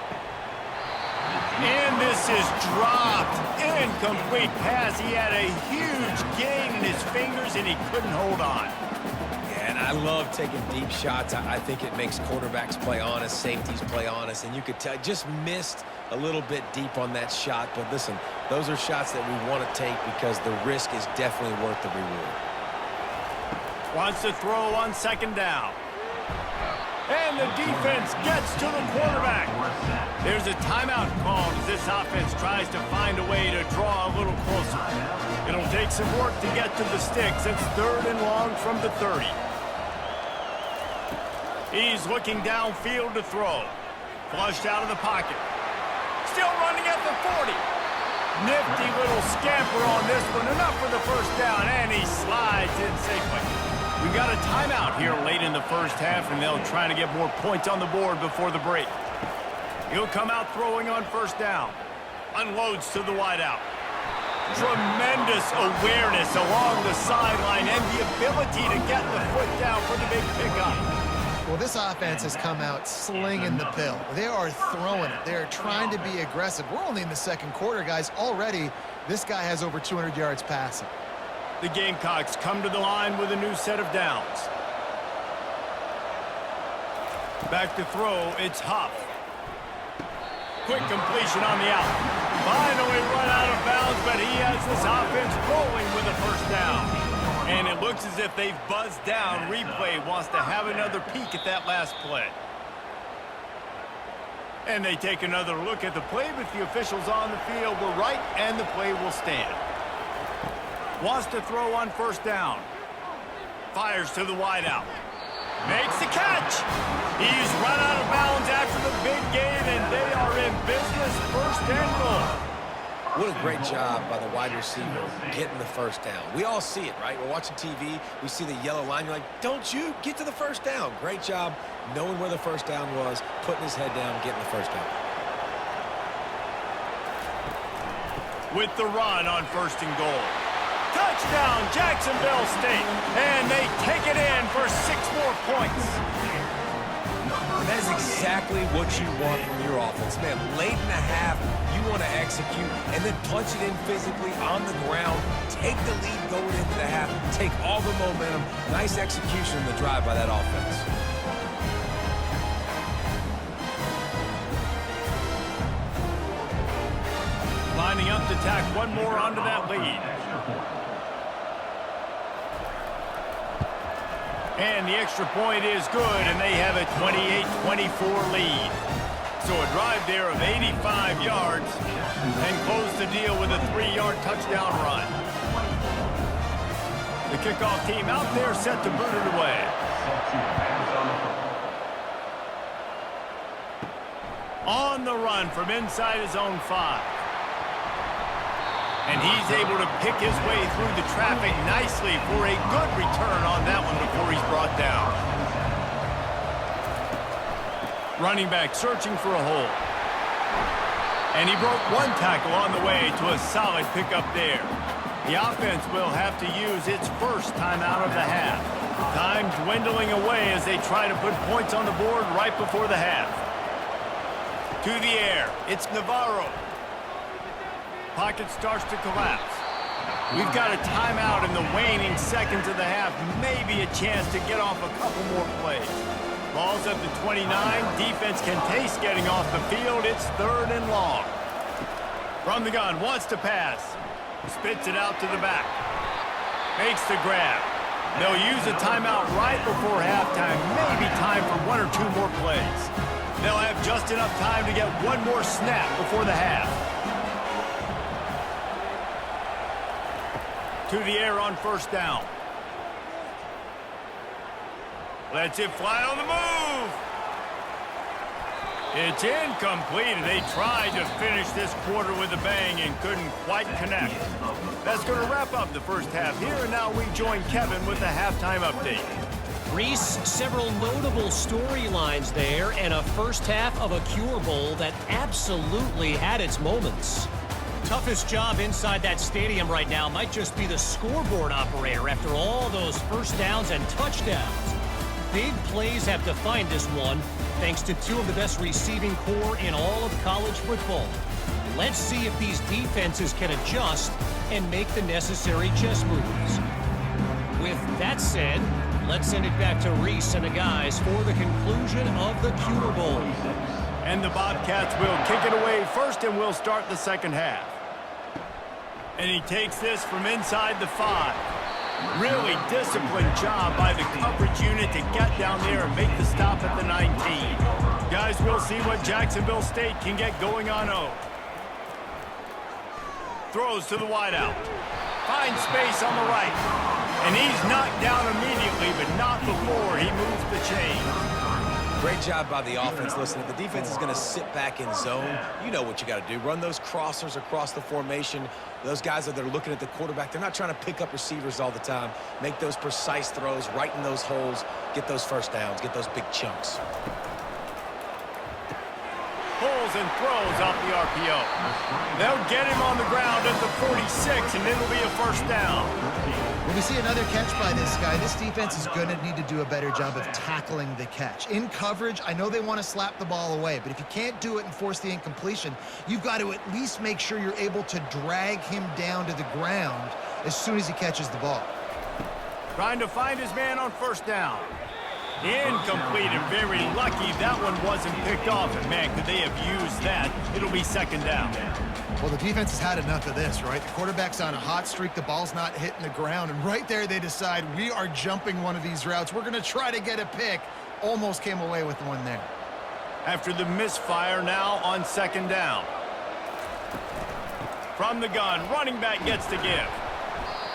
And this is dropped. Incomplete pass. He had a huge gain in his fingers, and he couldn't hold on. Yeah, and I love taking deep shots. I think it makes quarterbacks play honest, safeties play honest, and you could tell just missed a little bit deep on that shot. But listen, those are shots that we want to take because the risk is definitely worth the reward. Wants to throw on 2nd down. And the defense gets to the quarterback. There's a timeout called as this offense tries to find a way to draw a little closer. It'll take some work to get to the sticks. It's 3rd and long from the 30. He's looking downfield to throw. Flushed out of the pocket. Still running at the 40. Nifty little scamper on this one. Enough for the first down, and he slides in safely. We've got a timeout here late in the first half, and they'll try to get more points on the board before the break. He'll come out throwing on 1st down. Unloads to the wideout. Tremendous awareness along the sideline and the ability to get the foot down for the big pickup. Well, this offense has come out slinging the pill. They are throwing it. They're trying to be aggressive. We're only in the 2nd quarter, guys. Already, this guy has over 200 yards passing. The Gamecocks come to the line with a new set of downs. Back to throw, it's Huff. Quick completion on the out. Finally run out of bounds, but he has this offense rolling with a first down. And it looks as if they've buzzed down. Replay wants to have another peek at that last play. And they take another look at the play, but the officials on the field were right, and the play will stand. Wants to throw on first down. Fires to the wideout. Makes the catch. He's run out of bounds after the big gain, and they are in business, first and goal. What a great job by the wide receiver getting the first down. We all see it, right? We're watching TV. We see the yellow line. You're like, don't you get to the first down. Great job knowing where the first down was, putting his head down, getting the first down. With the run on first and goal. Touchdown, Jacksonville State. And they take it in for 6 more points. And that is exactly what you want from your offense. Man, late in the half, you want to execute and then punch it in physically on the ground. Take the lead going into the half. Take all the momentum. Nice execution in the drive by that offense. Lining up to tack one more onto that lead. And the extra point is good, and they have a 28-24 lead. So a drive there of 85 yards and close the deal with a 3-yard touchdown run. The kickoff team out there set to boot it away. On the run from inside his own 5. And he's able to pick his way through the traffic nicely for a good return on that one before he's brought down. Running back searching for a hole. And he broke one tackle on the way to a solid pickup there. The offense will have to use its first timeout of the half. Time dwindling away as they try to put points on the board right before the half. To the air, it's Navarro. Pocket starts to collapse. We've got a timeout in the waning seconds of the half. Maybe a chance to get off a couple more plays. Ball's at the 29. Defense can taste getting off the field. It's 3rd and long. From the gun, wants to pass. Spits it out to the back. Makes the grab. They'll use a timeout right before halftime. Maybe time for 1 or 2 more plays. They'll have just enough time to get one more snap before the half. To the air on first down. Lets it fly on the move. It's incomplete. They tried to finish this quarter with a bang and couldn't quite connect. That's going to wrap up the first half here, and now we join Kevin with the halftime update. Reese, several notable storylines there, and a first half of a Cure Bowl that absolutely had its moments. Toughest job inside that stadium right now might just be the scoreboard operator after all those first downs and touchdowns. Big plays have defined this one, thanks to 2 of the best receiving core in all of college football. Let's see if these defenses can adjust and make the necessary chess moves. With that said, let's send it back to Reese and the guys for the conclusion of the Cure Bowl. And the Bobcats will kick it away first, and we'll start the second half. And he takes this from inside the 5. Really disciplined job by the coverage unit to get down there and make the stop at the 19. Guys, we'll see what Jacksonville State can get going on O. Throws to the wideout. Finds space on the right. And he's knocked down immediately, but not before he moves the chain. Great job by the offense. Listen, if the defense is going to sit back in zone, you know what you got to do. Run those crossers across the formation. Those guys that are looking at the quarterback, they're not trying to pick up receivers all the time. Make those precise throws, right in those holes, get those first downs, get those big chunks. Pulls and throws off the RPO. They'll get him on the ground at the 46, and it'll be a first down. When we see another catch by this guy, this defense is going to need to do a better job of tackling the catch. In coverage, I know they want to slap the ball away, but if you can't do it and force the incompletion, you've got to at least make sure you're able to drag him down to the ground as soon as he catches the ball. Trying to find his man on first down. Incomplete, and very lucky that one wasn't picked off. And man, could they have used that? It'll be second down. Well, the defense has had enough of this, right? The quarterback's on a hot streak. The ball's not hitting the ground. And right there, they decide, we are jumping one of these routes. We're going to try to get a pick. Almost came away with one there. After the misfire, now on second down. From the gun, running back gets to give.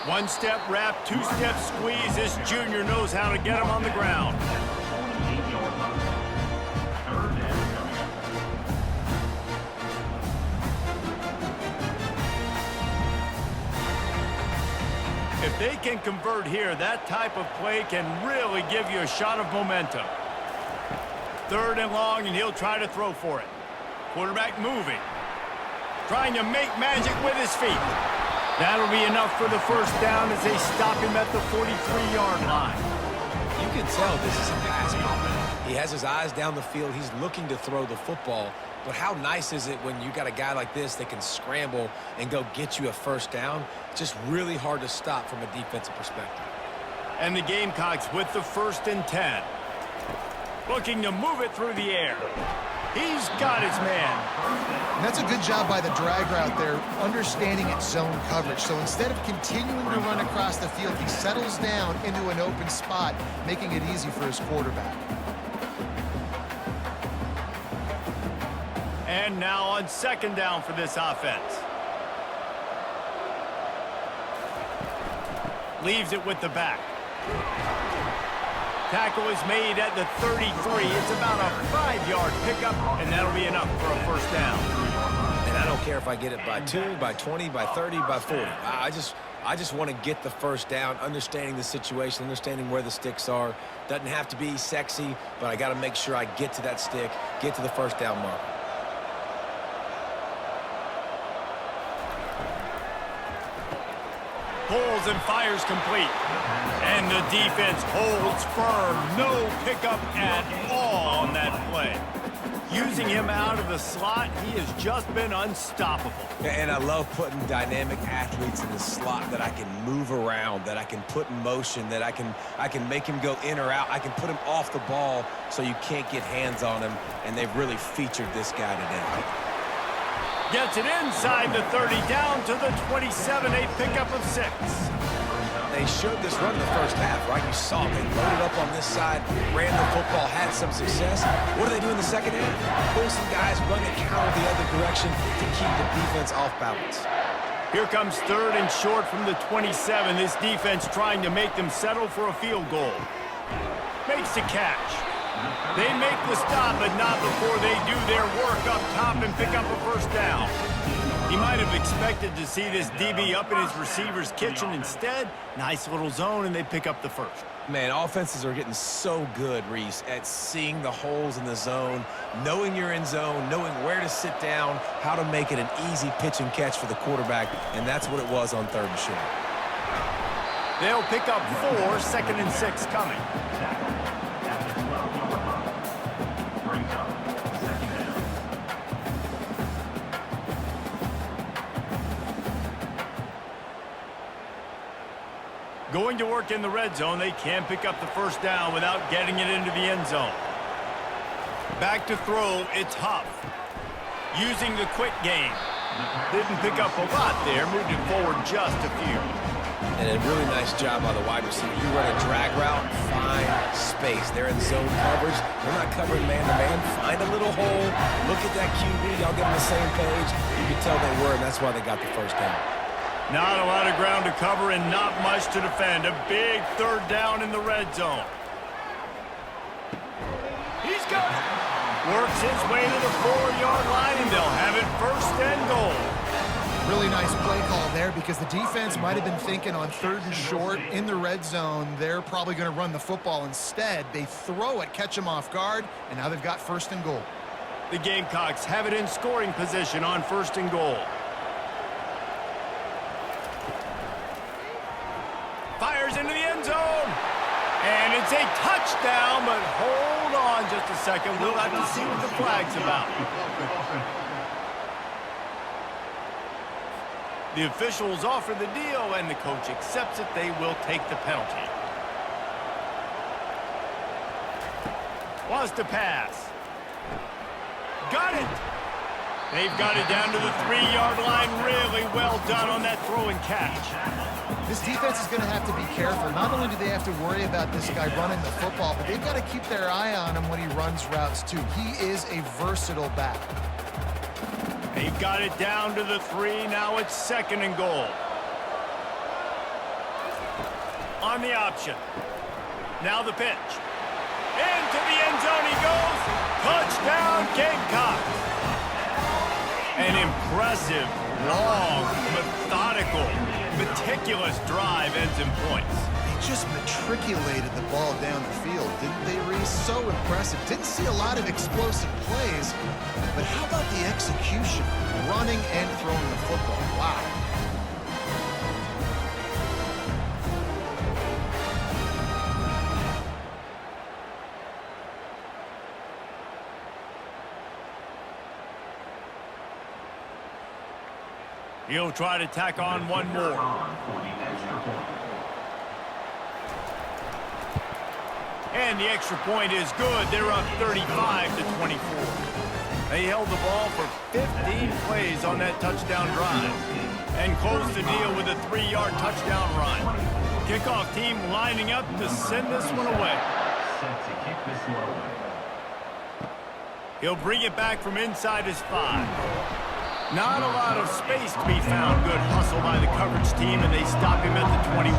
One-step wrap, two-step squeeze. This junior knows how to get him on the ground. 28-yard line. Third down coming up. If they can convert here, that type of play can really give you a shot of momentum. Third and long, and he'll try to throw for it. Quarterback moving. Trying to make magic with his feet. That'll be enough for the first down as they stop him at the 43-yard line. You can tell this is a pass play. He has his eyes down the field. He's looking to throw the football. But how nice is it when you got a guy like this that can scramble and go get you a first down? Just really hard to stop from a defensive perspective. And the Gamecocks with the 1st and 10. Looking to move it through the air. He's got his man. And that's a good job by the drag route there, understanding its zone coverage. So instead of continuing to run across the field, he settles down into an open spot, making it easy for his quarterback. And now on second down for this offense. Leaves it with the back. Tackle is made at the 33. It's about a 5-yard pickup, and that'll be enough for a first down. And I don't care if I get it by 2, by 20, by 30, by 40. I just want to get the first down, understanding the situation, understanding where the sticks are. Doesn't have to be sexy, but I got to make sure I get to that stick, get to the first down mark. Pulls and fires complete. And the defense holds firm. No pickup at all on that play. Using him out of the slot, he has just been unstoppable. And I love putting dynamic athletes in the slot that I can move around, that I can put in motion, that I can make him go in or out. I can put him off the ball so you can't get hands on him, and they've really featured this guy today. Gets it inside the 30, down to the 27, a pickup of 6. They showed this run in the first half, right? You saw they loaded up on this side, ran the football, had some success. What do they do in the second half? Pull some guys, run the counter the other direction to keep the defense off balance. Here comes third and short from the 27. This defense trying to make them settle for a field goal. Makes the catch. They make the stop, but not before they do their work up top and pick up a first down. He might have expected to see this DB up in his receiver's kitchen. Instead, nice little zone, and they pick up the first. Man, offenses are getting so good, Reese, at seeing the holes in the zone, knowing you're in zone, knowing where to sit down, how to make it an easy pitch and catch for the quarterback, and that's what it was on third and short. They'll pick up 4, 2nd and 6 coming. Going to work in the red zone, they can't pick up the first down without getting it into the end zone. Back to throw, it's Huff. Using the quick game. Didn't pick up a lot there, moved it forward just a few. And a really nice job by the wide receiver. You run a drag route, find space. They're in zone coverage. They're not covering man-to-man. Find a little hole. Look at that QB. Y'all get on the same page. You can tell they were, and that's why they got the first down. Not a lot of ground to cover and not much to defend. A big third down in the red zone. He's got it. Works his way to the 4-yard line, and they'll have it first and goal. Really nice play call there because the defense might have been thinking on third and short in the red zone. They're probably going to run the football instead. They throw it, catch them off guard, and now they've got first and goal. The Gamecocks have it in scoring position on first and goal. Fires into the end zone. And it's a touchdown, but hold on just a second. We'll have to see what the flag's about. The officials offer the deal, and the coach accepts it. They will take the penalty. Wants to pass. Got it. They've got it down to the 3-yard line. Really well done on that throw and catch. This defense is going to have to be careful. Not only do they have to worry about this guy running the football, but they've got to keep their eye on him when he runs routes too. He is a versatile back. They've got it down to the 3. Now it's 2nd and goal. On the option. Now the pitch. Into the end zone he goes. Touchdown, Gamecocks. An impressive, long, methodical, meticulous drive ends in points. They just matriculated the ball down the field, didn't they, Reese? So impressive. Didn't see a lot of explosive plays, but how about the execution? Running and throwing the football. Wow. He'll try to tack on one more. And the extra point is good. They're up 35 to 24. They held the ball for 15 plays on that touchdown drive and closed the deal with a 3-yard touchdown run. Kickoff team lining up to send this one away. Set to kick this one away. He'll bring it back from inside his 5. Not a lot of space to be found. Good hustle by the coverage team, and they stop him at the 21.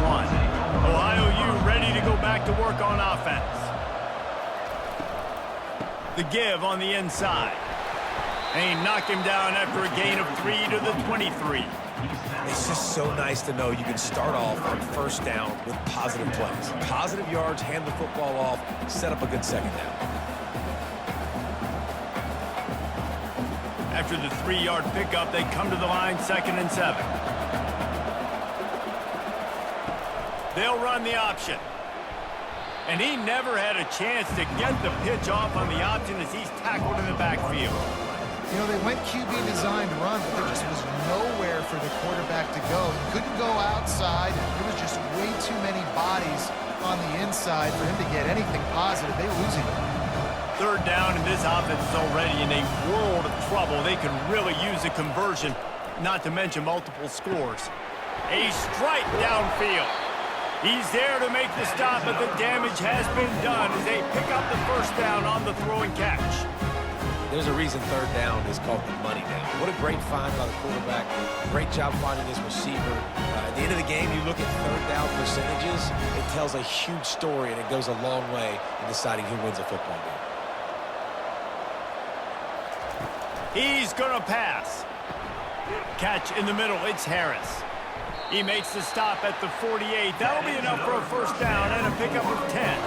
Ohio U ready to go back to work on offense. The give on the inside. They knock him down after a gain of 3 to the 23. It's just so nice to know you can start off on 1st down with positive plays. Positive yards, hand the football off, set up a good 2nd down. After the 3-yard pickup, they come to the line 2nd and 7. They'll run the option. And he never had a chance to get the pitch off on the option as he's tackled in the backfield. You know, they went QB designed run, but there just was nowhere for the quarterback to go. He couldn't go outside. There was just way too many bodies on the inside for him to get anything positive. They lose him. 3rd down, and this offense is already in a world of trouble. They can really use a conversion, not to mention multiple scores. A strike downfield. He's there to make the stop, but the damage has been done as they pick up the 1st down on the throw and catch. There's a reason 3rd down is called the money down. What a great find by the quarterback. Great job finding his receiver. At the end of the game, you look at 3rd down percentages. It tells a huge story, and it goes a long way in deciding who wins a football game. He's going to pass. Catch in the middle. It's Harris. He makes the stop at the 48. That'll be enough for a 1st down and a pickup of 10.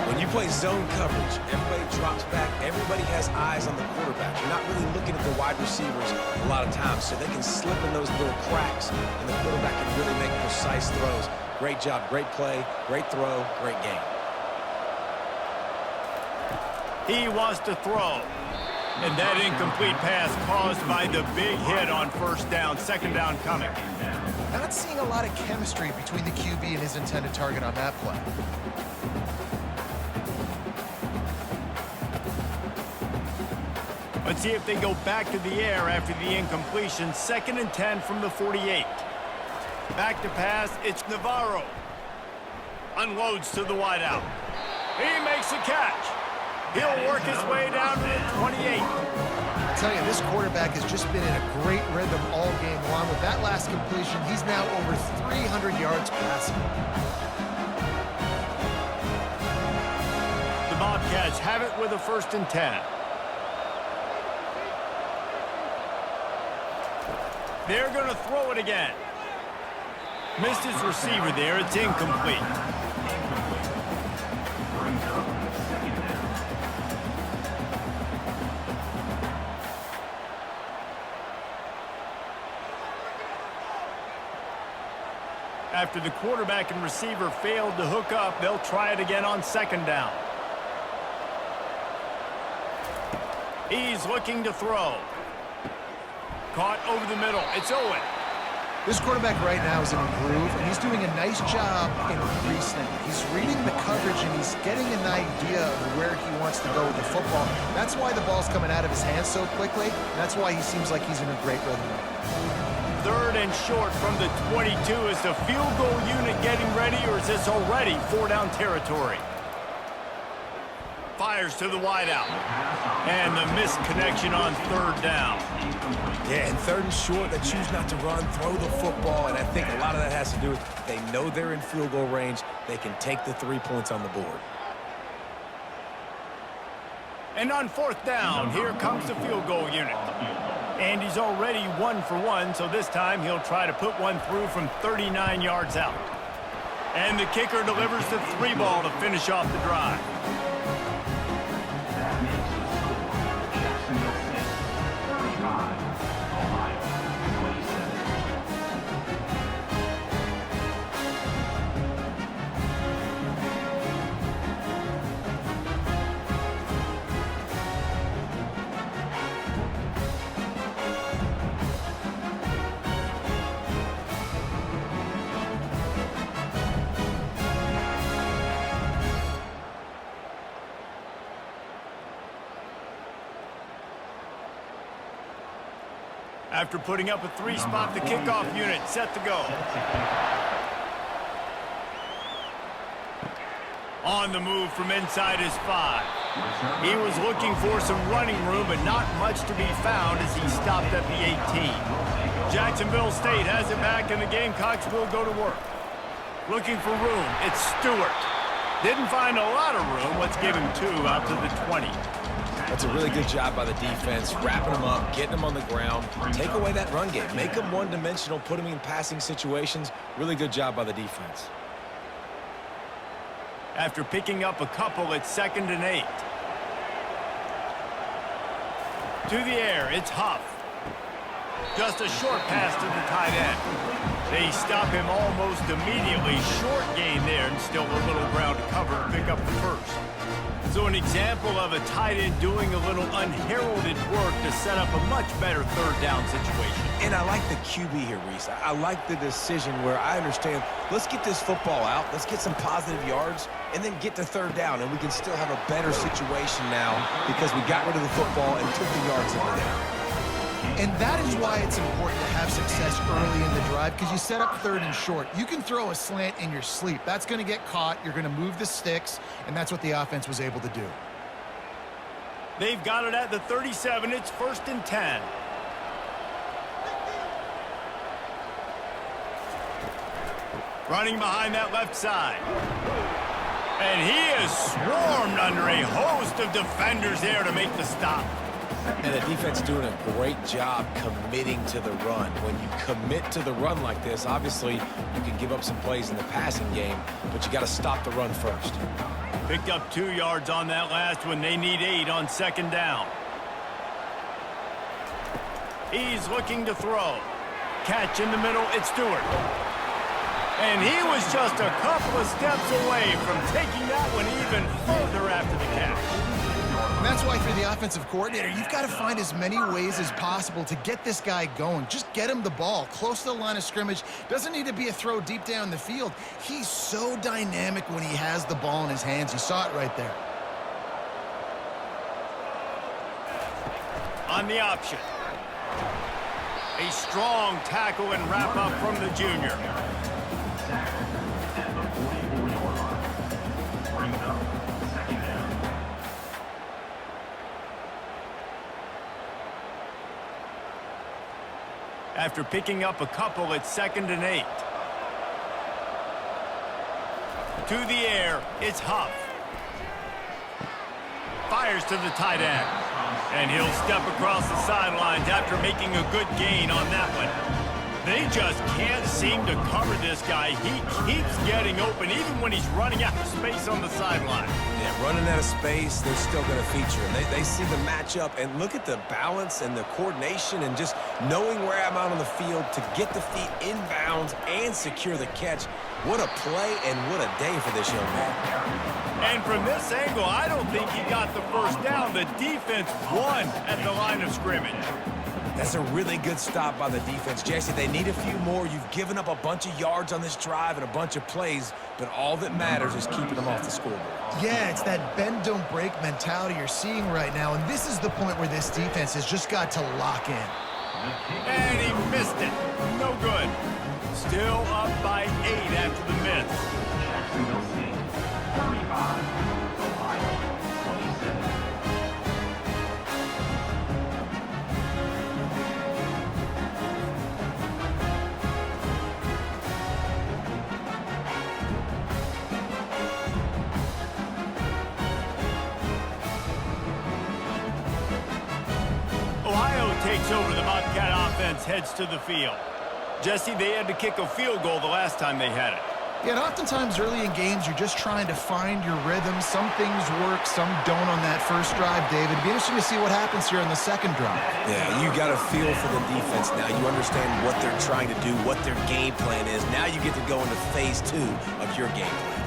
When you play zone coverage, everybody drops back. Everybody has eyes on the quarterback. You're not really looking at the wide receivers a lot of times, so they can slip in those little cracks, and the quarterback can really make precise throws. Great job, great play, great throw, great game. He wants to throw. And that incomplete pass caused by the big hit on 1st down. 2nd down coming. Not seeing a lot of chemistry between the QB and his intended target on that play. Let's see if they go back to the air after the incompletion. 2nd and 10 from the 48. Back to pass. It's Navarro. Unloads to the wideout. He makes a catch. He'll work his way down to the 28. I tell you, this quarterback has just been in a great rhythm all game long. With that last completion, he's now over 300 yards passing. The Bobcats have it with a 1st and 10. They're going to throw it again. Missed his receiver there. It's incomplete. After the quarterback and receiver failed to hook up, they'll try it again on 2nd down. He's looking to throw. Caught over the middle. It's Owen. This quarterback right now is in a groove, and he's doing a nice job in pre-snap. He's reading the coverage, and he's getting an idea of where he wants to go with the football. That's why the ball's coming out of his hands so quickly. And that's why he seems like he's in a great rhythm. 3rd and short from the 22. Is the field goal unit getting ready, or is this already 4-down territory? Fires to the wideout. And the missed connection on 3rd down. Yeah, and 3rd and short, they choose not to run, throw the football, and I think a lot of that has to do with they know they're in field goal range. They can take the 3 points on the board. And on 4th down, here comes the field goal unit. And he's already 1 for 1, so this time he'll try to put one through from 39 yards out. And the kicker delivers the 3 ball to finish off the drive. That makes the score Jacksonville 6, 35, Ohio 27. After putting up a 3-spot, the kickoff unit set to go. On the move from inside his 5. He was looking for some running room, but not much to be found as he stopped at the 18. Jacksonville State has it back, and the Gamecocks will go to work. Looking for room, it's Stewart. Didn't find a lot of room. Let's give him 2 out to the 20. That's a really good job by the defense, wrapping them up, getting them on the ground. Take away that run game. Make them one-dimensional, put them in passing situations. Really good job by the defense. After picking up a couple, it's 2nd and 8. To the air, it's Huff. Just a short pass to the tight end. They stop him almost immediately. Short gain there, and still a little ground to cover to pick up the first. So an example of a tight end doing a little unheralded work to set up a much better 3rd down situation. And I like the QB here, Reese. I like the decision where I understand, let's get this football out, let's get some positive yards, and then get to 3rd down, and we can still have a better situation now because we got rid of the football and took the yards over there. And that is why it's important to have success early in the drive, because you set up 3rd and short. You can throw a slant in your sleep. That's going to get caught. You're going to move the sticks, and that's what the offense was able to do. They've got it at the 37. It's 1st and 10. Running behind that left side. And he is swarmed under a host of defenders there to make the stop. And the defense doing a great job committing to the run. When you commit to the run like this, obviously you can give up some plays in the passing game, but you got to stop the run first. Picked up 2 yards on that last one. They need 8 on 2nd down. He's looking to throw. Catch in the middle, it's Stewart. And he was just a couple of steps away from taking that one even further after the catch. And that's why for the offensive coordinator, you've got to find as many ways as possible to get this guy going. Just get him the ball close to the line of scrimmage. Doesn't need to be a throw deep down the field. He's so dynamic when he has the ball in his hands. You saw it right there. On the option. A strong tackle and wrap up from the junior. At the 44-yard line. Bring up 2nd down. After picking up a couple, it's 2nd and 8. To the air, it's Huff. Fires to the tight end. And he'll step across the sidelines after making a good gain on that one. They just can't seem to cover this guy. He keeps getting open even when he's running out of space on the sideline. Yeah, running out of space, they're still going to feature him. They see the matchup, and look at the balance and the coordination and just knowing where I'm out on the field to get the feet inbounds and secure the catch. What a play and what a day for this young man. And from this angle, I don't think he got the first down. The defense won at the line of scrimmage. That's a really good stop by the defense. Jesse, they need a few more. You've given up a bunch of yards on this drive and a bunch of plays, but all that matters is keeping them off the scoreboard. Yeah, it's that bend, don't break mentality you're seeing right now, and this is the point where this defense has just got to lock in. And he missed it. No good. Still up by 8 after the miss. Jacksonville State, 35. Ohio, 27. Ohio takes over. The Bobcat offense heads to the field. Jesse, they had to kick a field goal the last time they had it. Yeah, and oftentimes early in games, you're just trying to find your rhythm. Some things work, some don't on that first drive, David. It'd be interesting to see what happens here on the second drive. Yeah, you got a feel for the defense now. You understand what they're trying to do, what their game plan is. Now you get to go into phase 2 of your game plan.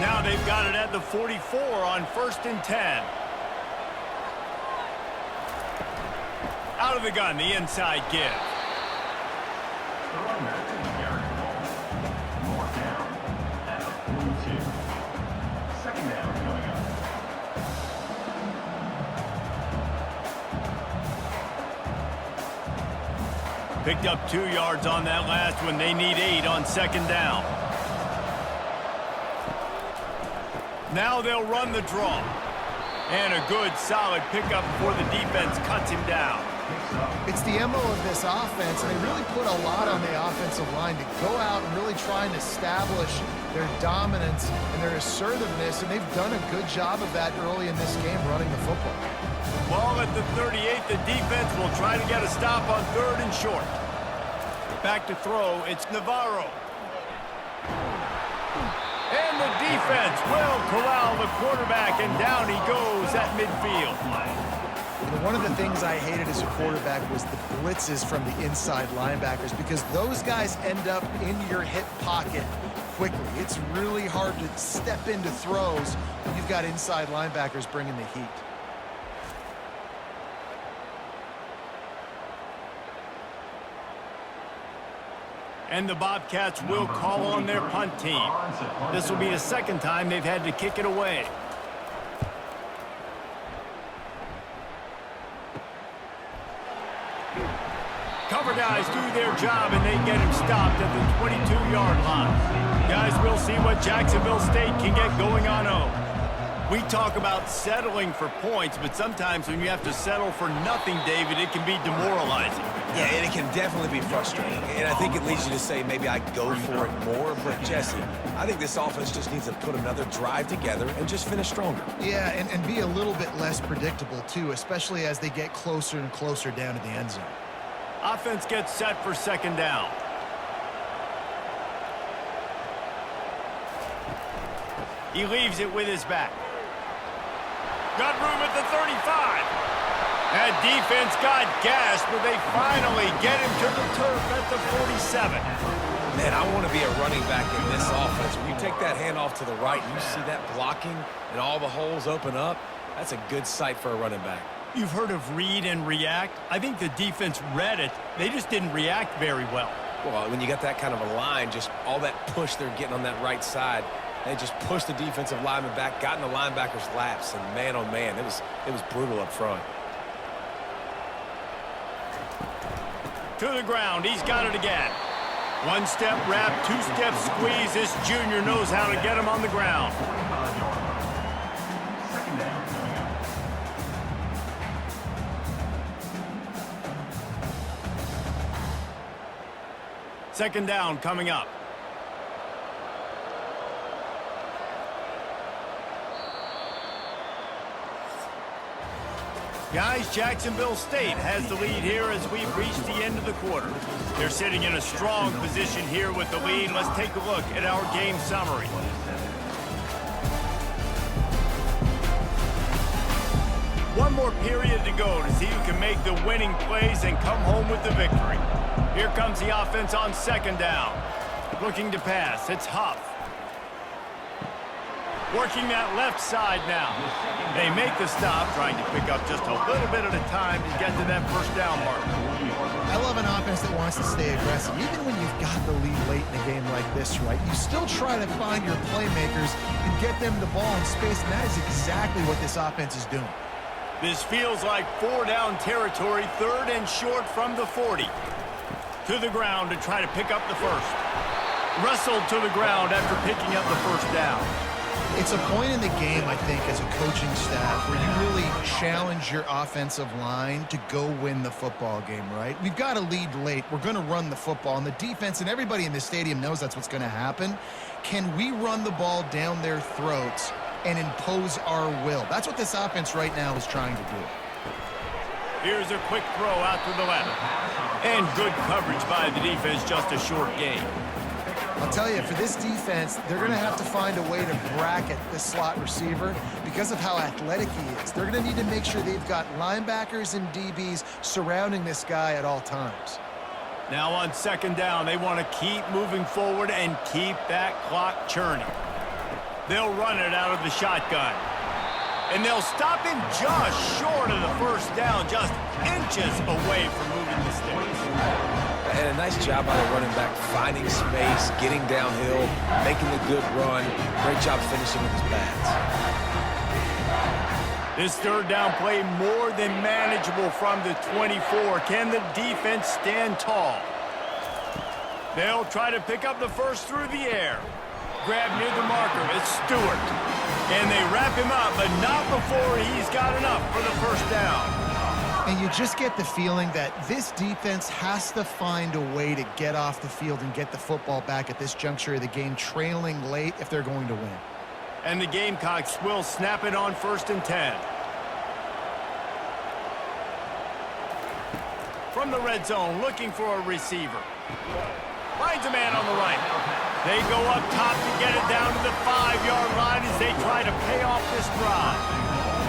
Now they've got it at the 44 on 1st and 10. Out of the gun, the inside give. Throwing back to the Garrett ball. More down at the 42. Second down coming up. Picked up 2 yards on that last one. They need 8 on 2nd down. Now they'll run the draw. And a good, solid pickup before the defense cuts him down. It's the MO of this offense, and they really put a lot on the offensive line to go out and really try and establish their dominance and their assertiveness, and they've done a good job of that early in this game running the football. Ball at the 38, the defense will try to get a stop on 3rd and short. Back to throw, it's Navarro. And the defense will corral the quarterback, and down he goes at midfield. One of the things I hated as a quarterback was the blitzes from the inside linebackers, because those guys end up in your hip pocket quickly. It's really hard to step into throws when you've got inside linebackers bringing the heat. And the Bobcats will call on their punt team. This will be the 2nd time they've had to kick it away. Cover guys do their job, and they get him stopped at the 22-yard line. Guys, we'll see what Jacksonville State can get going on home. We talk about settling for points, but sometimes when you have to settle for nothing, David, it can be demoralizing. Yeah, and it can definitely be frustrating. And I think it leads you to say maybe I go for it more. But, Jesse, I think this offense just needs to put another drive together and just finish stronger. Yeah, and be a little bit less predictable, too, especially as they get closer and closer down to the end zone. Offense gets set for 2nd down. He leaves it with his back. Got room at the 35. That defense got gashed, but they finally get him to the turf at the 47. Man, I want to be a running back in this offense. When you take that handoff to the right and you see that blocking and all the holes open up, that's a good sight for a running back. You've heard of read and react. I think the defense read it. They just didn't react very well. Well, when you got that kind of a line, just all that push they're getting on that right side, they just pushed the defensive lineman back, got in the linebackers' laps, and man, oh man, it was brutal up front. To the ground, he's got it again. 1-step wrap, 2-step squeeze. This junior knows how to get him on the ground. 45-yard line. Second down coming up. Second down coming up. Guys, Jacksonville State has the lead here as we've reached the end of the quarter. They're sitting in a strong position here with the lead. Let's take a look at our game summary. One more period to go to see who can make the winning plays and come home with the victory. Here comes the offense on 2nd down. Looking to pass, it's Huff. Working that left side now. They make the stop, trying to pick up just a little bit at a time to get to that first down mark. I love an offense that wants to stay aggressive. Even when you've got the lead late in a game like this, right, you still try to find your playmakers and get them the ball in space, and that is exactly what this offense is doing. This feels like 4-down territory, 3rd and short from the 40. To the ground to try to pick up the first. Wrestled to the ground after picking up the first down. It's a point in the game, I think, as a coaching staff where you really challenge your offensive line to go win the football game, right? We've got a lead late. We're going to run the football, and the defense and everybody in the stadium knows that's what's going to happen. Can we run the ball down their throats and impose our will? That's what this offense right now is trying to do. Here's a quick throw out to the left. And good coverage by the defense, just a short gain. I'll tell you, for this defense, they're going to have to find a way to bracket this slot receiver because of how athletic he is. They're going to need to make sure they've got linebackers and DBs surrounding this guy at all times. Now on 2nd down, they want to keep moving forward and keep that clock churning. They'll run it out of the shotgun. And they'll stop him just short of the first down, just inches away from moving the sticks. And a nice job by the running back, finding space, getting downhill, making a good run. Great job finishing with his pads. This 3rd down play more than manageable from the 24. Can the defense stand tall? They'll try to pick up the first through the air. Grab near the marker. It's Stewart. And they wrap him up, but not before he's got enough for the first down. And you just get the feeling that this defense has to find a way to get off the field and get the football back at this juncture of the game, trailing late if they're going to win. And the Gamecocks will snap it on 1st and 10. From the red zone, looking for a receiver. Finds a man on the right. They go up top to get it down to the 5-yard line as they try to pay off this drive.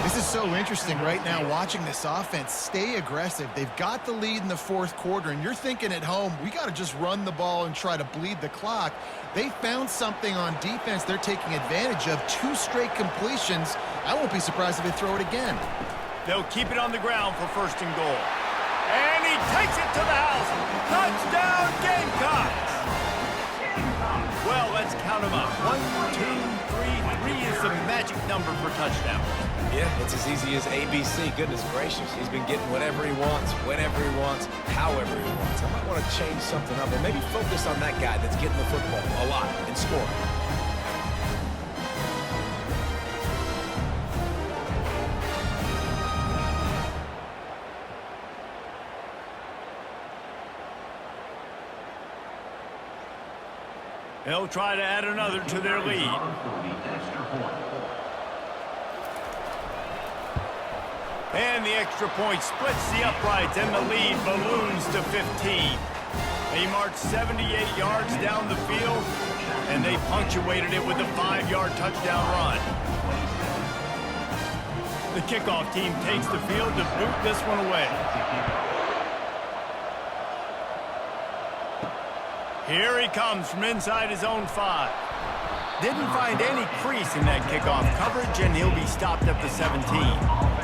This is so interesting right now, watching this offense stay aggressive. They've got the lead in the 4th quarter, and you're thinking at home, we got to just run the ball and try to bleed the clock. They found something on defense they're taking advantage of. 2 straight completions. I won't be surprised if they throw it again. They'll keep it on the ground for 1st and goal. And he takes it to the house. Touchdown, Gamecocks! Well, let's count them up. 1, 2, 3. 3 is the magic number for touchdowns. Yeah, it's as easy as ABC. Goodness gracious. He's been getting whatever he wants, whenever he wants, however he wants. I might want to change something up or maybe focus on that guy that's getting the football a lot and scoring. They'll try to add another to their lead. And the extra point splits the uprights, and the lead balloons to 15. They marched 78 yards down the field, and they punctuated it with a 5-yard touchdown run. The kickoff team takes the field to boot this one away. Here he comes from inside his own 5. Didn't find any crease in that kickoff coverage, and he'll be stopped at the 17.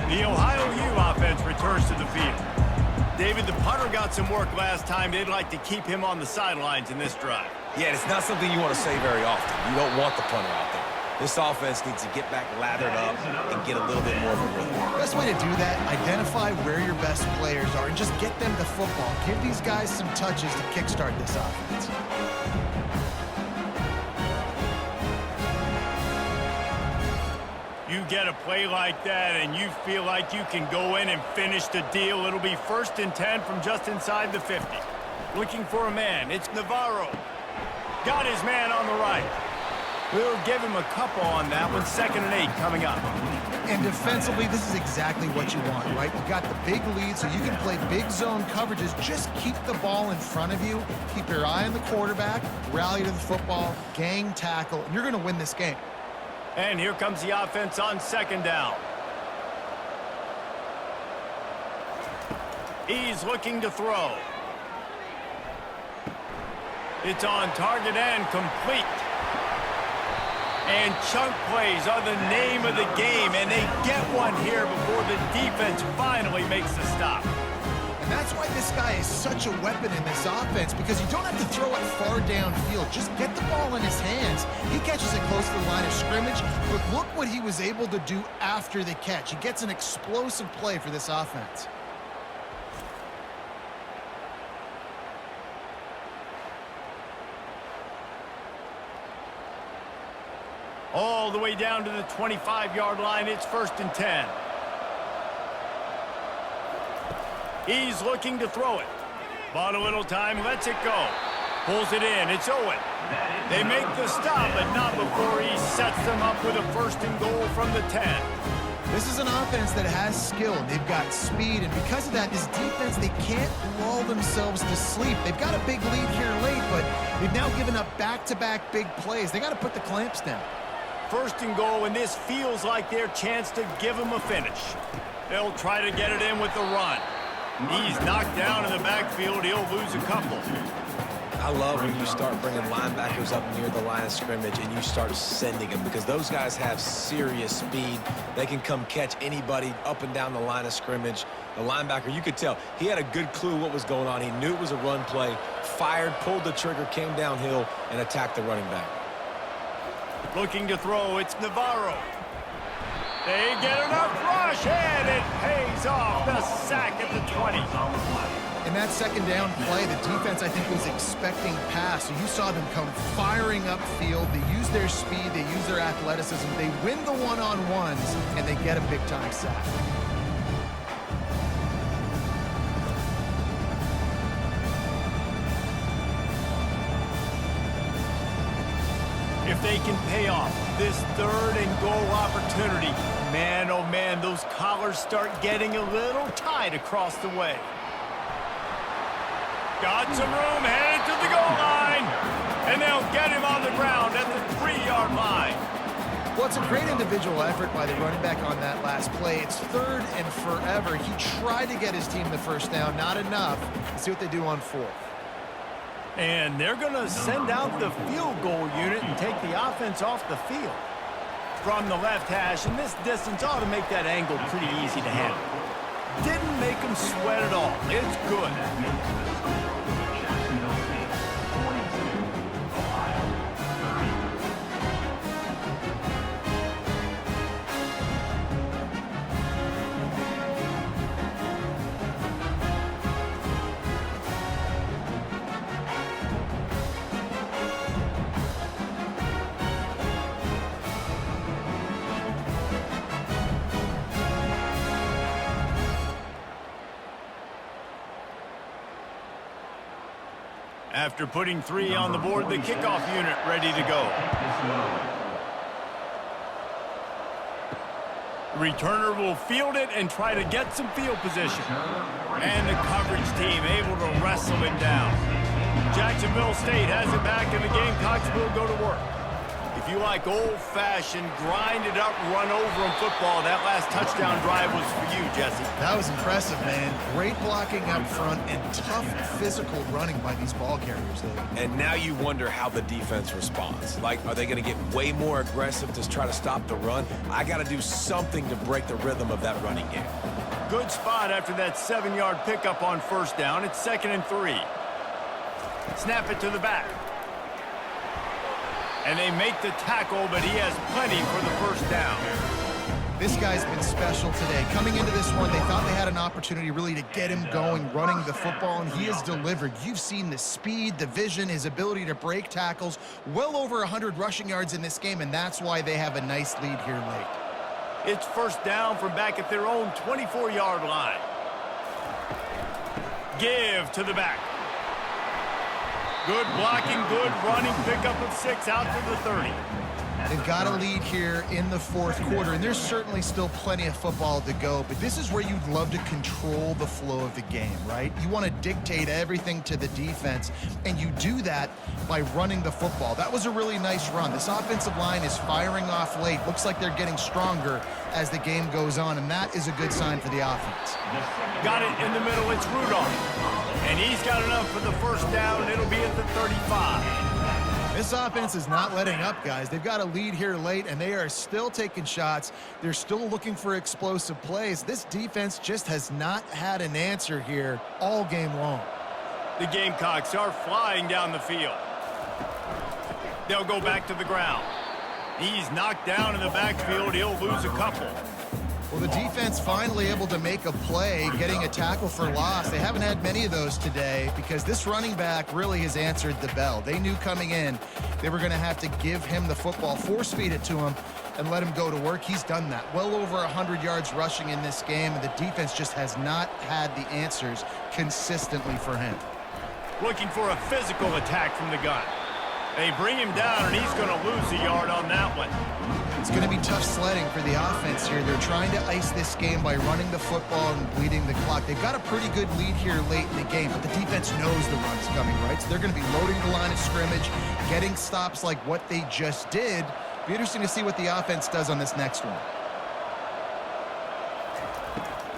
The Ohio U offense returns to the field. David, the punter got some work last time. They'd like to keep him on the sidelines in this drive. Yeah, it's not something you want to say very often. You don't want the punter out there. This offense needs to get back lathered up and get a little bit more of a rhythm. Best way to do that, identify where your best players are and just get them the football. Give these guys some touches to kickstart this offense. You get a play like that and you feel like you can go in and finish the deal. It'll be 1st and 10 from just inside the 50. Looking for a man. It's Navarro. Got his man on the right. We'll give him a couple on that one. 2nd and 8 coming up. And defensively, this is exactly what you want, right? You got the big lead, so you can play big zone coverages. Just keep the ball in front of you. Keep your eye on the quarterback. Rally to the football. Gang tackle. And you're going to win this game. And here comes the offense on 2nd down. He's looking to throw. It's on target and complete. And chunk plays are the name of the game, and they get one here before the defense finally makes the stop. And that's why this guy is such a weapon in this offense, because you don't have to throw it far downfield. Just get the ball in his hands. He catches it close to the line of scrimmage, but look what he was able to do after the catch. He gets an explosive play for this offense. All the way down to the 25-yard line. It's 1st and 10. He's looking to throw it. Bought a little time, lets it go. Pulls it in, it's Owen. They make the stop, but not before he sets them up with a 1st and goal from the 10. This is an offense that has skill. They've got speed, and because of that, this defense, they can't lull themselves to sleep. They've got a big lead here late, but they've now given up back-to-back big plays. They got to put the clamps down. 1st and goal, and this feels like their chance to give them a finish. They'll try to get it in with the run. He's knocked down in the backfield. He'll lose a couple. I love when you start bringing linebackers up near the line of scrimmage and you start sending them, because those guys have serious speed. They can come catch anybody up and down the line of scrimmage. The linebacker, you could tell, he had a good clue what was going on. He knew it was a run play, fired, pulled the trigger, came downhill, and attacked the running back. Looking to throw, it's Navarro. They get enough rush, and it pays off. The sack at the 20. In that 2nd down play, the defense, I think, was expecting pass. So you saw them come firing upfield. They use their speed. They use their athleticism. They win the one-on-ones, and they get a big-time sack. If they can pay off this 3rd and goal opportunity, man, oh man, those collars start getting a little tight across the way. Got some room, headed to the goal line, and they'll get him on the ground at the 3-yard line. Well, it's a great individual effort by the running back on that last play. It's 3rd and forever. He tried to get his team the 1st down, not enough. Let's see what they do on 4th. And they're going to send out the field goal unit and take the offense off the field. From the left hash, and this distance ought to make that angle pretty easy to handle. Didn't make them sweat at all. It's good. Jacksonville State, 42, Ohio, 30. After putting 3 on the board, the kickoff unit ready to go. Returner will field it and try to get some field position. And the coverage team able to wrestle him down. Jacksonville State has it back, and the Gamecocks will go to work. If you like old-fashioned, grind-it-up, run-over-'em football, that last touchdown drive was for you, Jesse. That was impressive, man. Great blocking up front and tough physical running by these ball carriers. And now you wonder how the defense responds. Like, are they going to get way more aggressive to try to stop the run? I got to do something to break the rhythm of that running game. Good spot after that 7-yard pickup on 1st down. It's 2nd and 3. Snap it to the back. And they make the tackle, but he has plenty for the 1st down. This guy's been special today. Coming into this one, they thought they had an opportunity really to get him going, running the football, and he has delivered. You've seen the speed, the vision, his ability to break tackles. Well over 100 rushing yards in this game, and that's why they have a nice lead here late. It's 1st down from back at their own 24-yard line. Give to the back. Good blocking, good running, pickup of 6 out to the 30. They've got a lead here in the 4th quarter, and there's certainly still plenty of football to go, but this is where you'd love to control the flow of the game, right? You want to dictate everything to the defense, and you do that by running the football. That was a really nice run. This offensive line is firing off late. Looks like they're getting stronger as the game goes on, and that is a good sign for the offense. Got it in the middle. It's Rudolph. And he's got enough for the 1st down. It'll be at the 35. This offense is not letting up, guys. They've got a lead here late, and they are still taking shots. They're still looking for explosive plays. This defense just has not had an answer here all game long. The Gamecocks are flying down the field. They'll go back to the ground. He's knocked down in the backfield. He'll lose a couple. Well, the defense finally able to make a play, getting a tackle for loss. They haven't had many of those today because this running back really has answered the bell. They knew coming in they were going to have to give him the football, force feed it to him, and let him go to work. He's done that. Well over 100 yards rushing in this game, and the defense just has not had the answers consistently for him. Looking for a physical attack from the gun. They bring him down, and he's going to lose a yard on that one. It's going to be tough sledding for the offense here. They're trying to ice this game by running the football and bleeding the clock. They've got a pretty good lead here late in the game, but the defense knows the run's coming, right? So they're going to be loading the line of scrimmage, getting stops like what they just did. Be interesting to see what the offense does on this next one.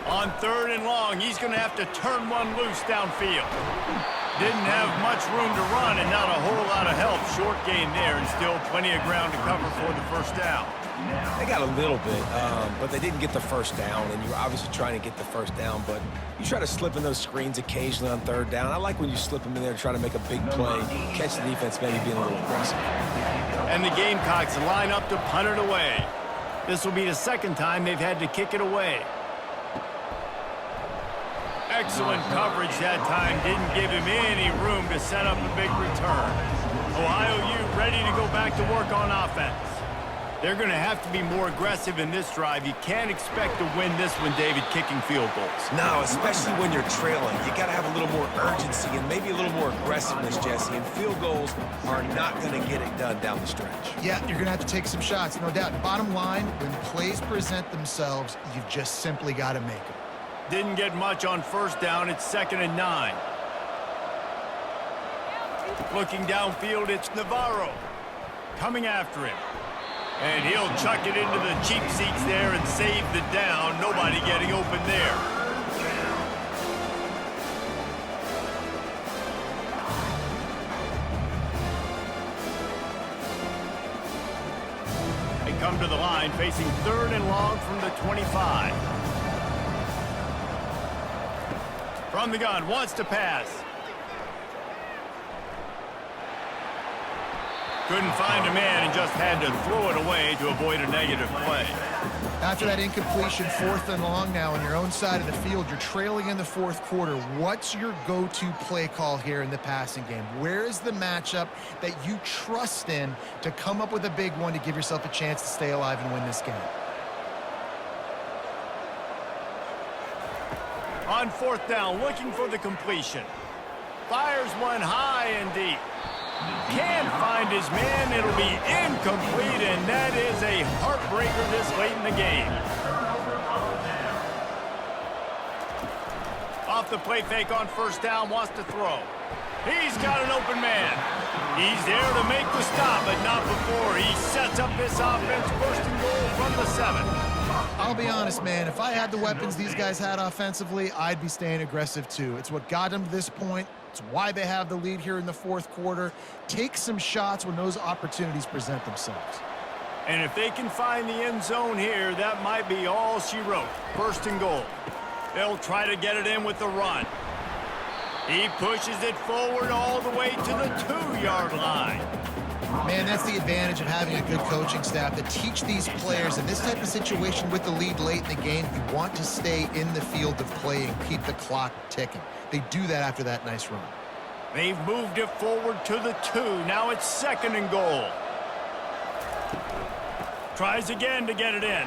On 3rd and long, he's going to have to turn one loose downfield. Didn't have much room to run and not a whole lot of help. Short gain there and still plenty of ground to cover for the first down. They got a little bit, but they didn't get the first down, and you're obviously trying to get the first down, but you try to slip in those screens occasionally on 3rd down. I like when you slip them in there to try to make a big play, catch the defense maybe being a little aggressive. And the Gamecocks line up to punt it away. This will be the second time they've had to kick it away. Excellent coverage that time. Didn't give him any room to set up a big return. Ohio U ready to go back to work on offense. They're going to have to be more aggressive in this drive. You can't expect to win this one, David, kicking field goals. No, especially when you're trailing. You got to have a little more urgency and maybe a little more aggressiveness, Jesse. And field goals are not going to get it done down the stretch. Yeah, you're going to have to take some shots, no doubt. Bottom line, when plays present themselves, you've just simply got to make them. Didn't get much on 1st down. It's 2nd and 9. Looking downfield, it's Navarro coming after him. And he'll chuck it into the cheap seats there and save the down. Nobody getting open there. They come to the line facing 3rd and long from the 25. From the gun, wants to pass. Couldn't find a man and just had to throw it away to avoid a negative play. After that incompletion, 4th and long now on your own side of the field, you're trailing in the 4th quarter. What's your go-to play call here in the passing game? Where is the matchup that you trust in to come up with a big one to give yourself a chance to stay alive and win this game? On 4th down, looking for the completion. Fires one high and deep. Can't find his man. It'll be incomplete, and that is a heartbreaker this late in the game. Off the play fake on 1st down, wants to throw. He's got an open man. He's there to make the stop, but not before he sets up this offense. 1st and goal from the 7. I'll be honest, man. If I had the weapons these guys had offensively, I'd be staying aggressive too. It's what got them to this point. It's why they have the lead here in the 4th quarter. Take some shots when those opportunities present themselves. And if they can find the end zone here, that might be all she wrote. 1st and goal. They'll try to get it in with the run. He pushes it forward all the way to the 2-yard line. Man, that's the advantage of having a good coaching staff to teach these players in this type of situation with the lead late in the game. You want to stay in the field of play and keep the clock ticking. They do that after that nice run. They've moved it forward to the 2. Now it's 2nd and goal. Tries again to get it in.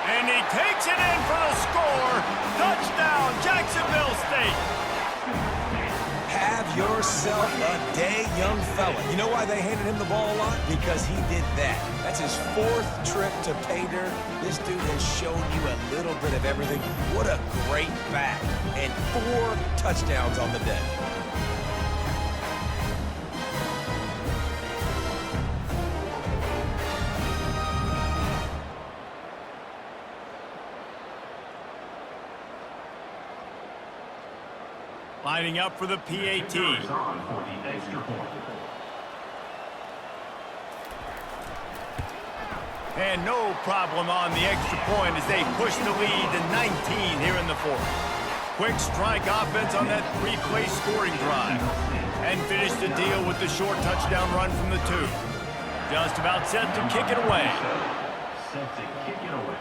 And he takes it in for the score. Touchdown, Jacksonville State. Have yourself a day, young fella. You know why they handed him the ball a lot? Because he did that. That's his 4th trip to pay dirt. This dude has shown you a little bit of everything. What a great back. And 4 touchdowns on the day. Lining up for the PAT. And no problem on the extra point as they push the lead to 19 here in the fourth. Quick strike offense on that three-play scoring drive. And finish the deal with the short touchdown run from the 2. Just about set to kick it away. Set to kick it away.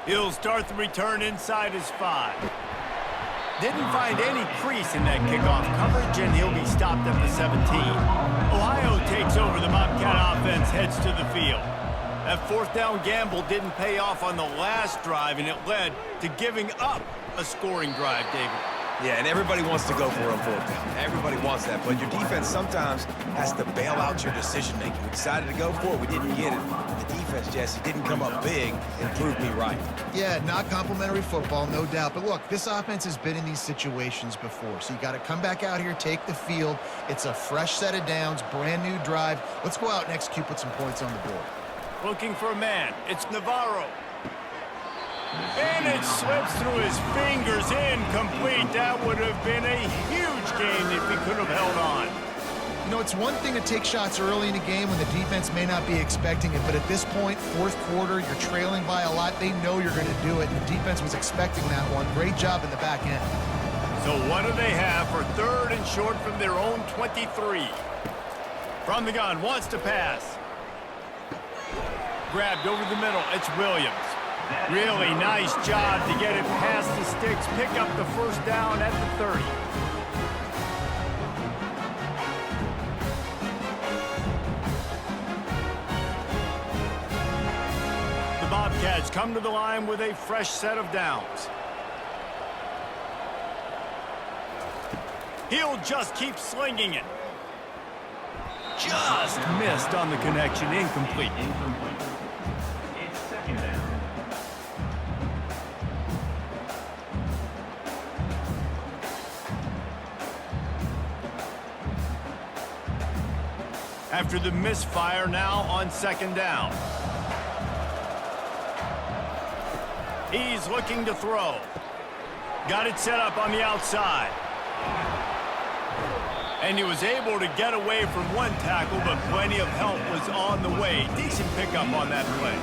He'll start the return inside his 5. Didn't find any crease in that kickoff coverage, and he'll be stopped at the 17. Ohio takes over. The Bobcat offense heads to the field. That fourth down gamble didn't pay off on the last drive, and it led to giving up a scoring drive, David. Yeah, and everybody wants to go for it on fourth down. Everybody wants that, but your defense sometimes has to bail out your decision-making. We decided to go for it. We didn't get it. The defense, Jesse, didn't come up big and prove me right. Yeah, not complimentary football, no doubt. But look, this offense has been in these situations before, so you got to come back out here, take the field. It's a fresh set of downs, brand new drive. Let's go out and execute, put some points on the board. Looking for a man. It's Navarro. And it slips through his fingers, incomplete. That would have been a huge game if he could have held on. You know, it's one thing to take shots early in a game when the defense may not be expecting it, but at this point, fourth quarter, you're trailing by a lot. They know you're going to do it, and the defense was expecting that one. Great job in the back end. So what do they have for 3rd and short from their own 23? From the gun, wants to pass. Grabbed over the middle. It's Williams. Really nice job to get it past the sticks. Pick up the first down at the 30. The Bobcats come to the line with a fresh set of downs. He'll just keep slinging it. Just missed on the connection. Incomplete. It's 2nd down. After the misfire, now on 2nd down. He's looking to throw. Got it set up on the outside. And he was able to get away from one tackle, but plenty of help was on the way. Decent pickup on that play.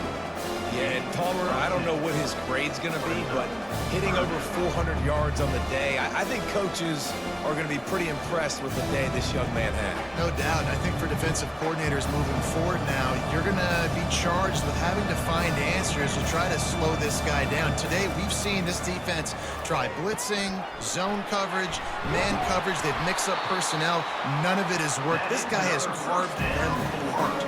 Yeah, and Palmer, I don't know what his grade's going to be, but hitting over 400 yards on the day, I think coaches are going to be pretty impressed with the day this young man had. No doubt, and I think for defensive coordinators moving forward now, you're going to be charged with having to find answers to try to slow this guy down. Today, we've seen this defense try blitzing, zone coverage, man coverage. They've mixed up personnel. None of it has worked. This guy has carved them apart.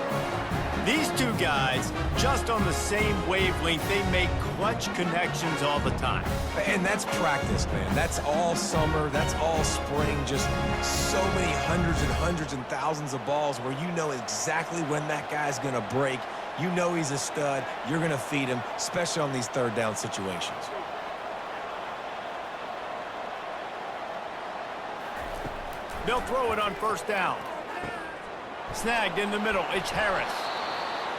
These two guys, just on the same wavelength, they make clutch connections all the time. And that's practice, man. That's all summer. That's all spring. Just so many hundreds and thousands of balls where you know exactly when that guy's going to break. You know he's a stud. You're going to feed him, especially on these 3rd down situations. They'll throw it on 1st down. Snagged in the middle. It's Harris.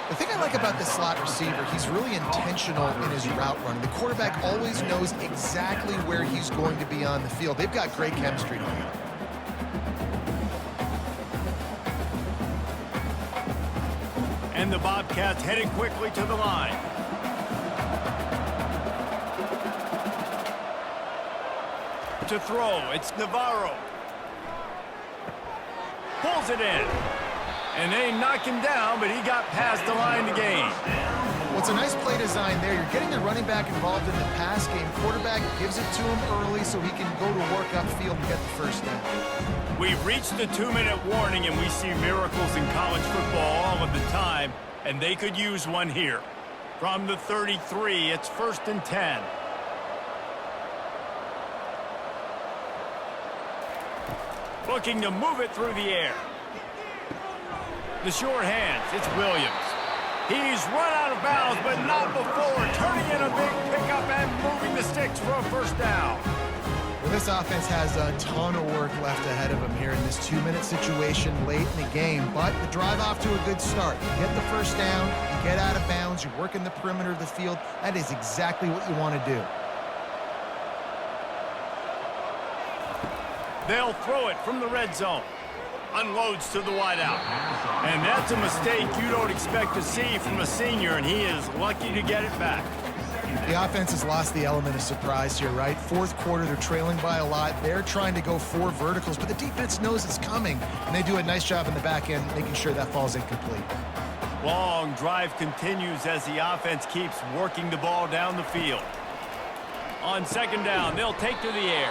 The thing I like about this slot receiver, he's really intentional in his route running. The quarterback always knows exactly where he's going to be on the field. They've got great chemistry together. And the Bobcats headed quickly to the line. To throw, it's Navarro. Pulls it in. And they knock him down, but he got past the line to gain. Well, it's a nice play design there. You're getting the running back involved in the pass game. Quarterback gives it to him early so he can go to work upfield and get the first down. We've reached the 2-minute warning, and we see miracles in college football all of the time, and they could use one here. From the 33, it's 1st and 10. Looking to move it through the air. The short hands, it's Williams. He's run out of bounds, but not before. Turning in a big pickup and moving the sticks for a 1st down. Well, this offense has a ton of work left ahead of them here in this 2-minute situation late in the game, but the drive off to a good start. You get the 1st down, you get out of bounds, you work in the perimeter of the field. That is exactly what you want to do. They'll throw it from the red zone. Unloads to the wideout. And that's a mistake you don't expect to see from a senior, and he is lucky to get it back. The offense has lost the element of surprise here, right? Fourth quarter, they're trailing by a lot. They're trying to go 4 verticals, but the defense knows it's coming, and they do a nice job in the back end making sure that falls incomplete. Long drive continues as the offense keeps working the ball down the field. On second down, they'll take to the air.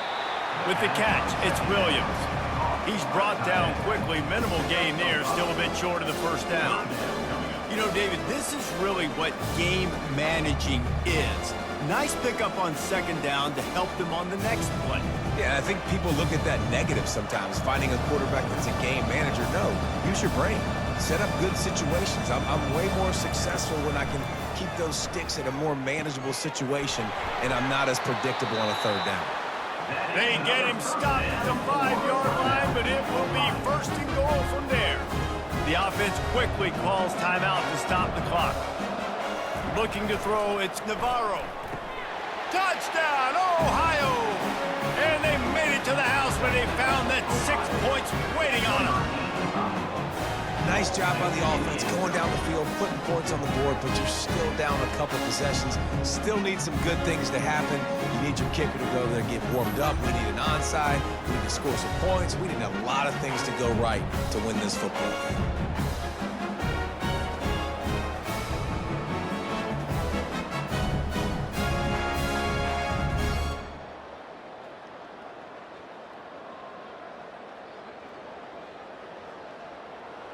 With the catch, it's Williams. He's brought down quickly. Minimal gain there, still a bit short of the first down. You know, David, this is really what game managing is. Nice pickup on second down to help them on the next play. Yeah, I think people look at that negative sometimes, finding a quarterback that's a game manager. No, use your brain. Set up good situations. I'm way more successful when I can keep those sticks at a more manageable situation, and I'm not as predictable on a third down. They get him stopped at the 5-yard line, but it will be first and goal from there. The offense quickly calls timeout to stop the clock. Looking to throw, it's Navarro. Touchdown, Ohio! And they made it to the house when they found that 6 points waiting on them. Nice job by the offense, going down the field, putting points on the board, but you're still down a couple possessions. Still need some good things to happen. You need your kicker to go there, get warmed up. We need an onside. We need to score some points. We need a lot of things to go right to win this football game.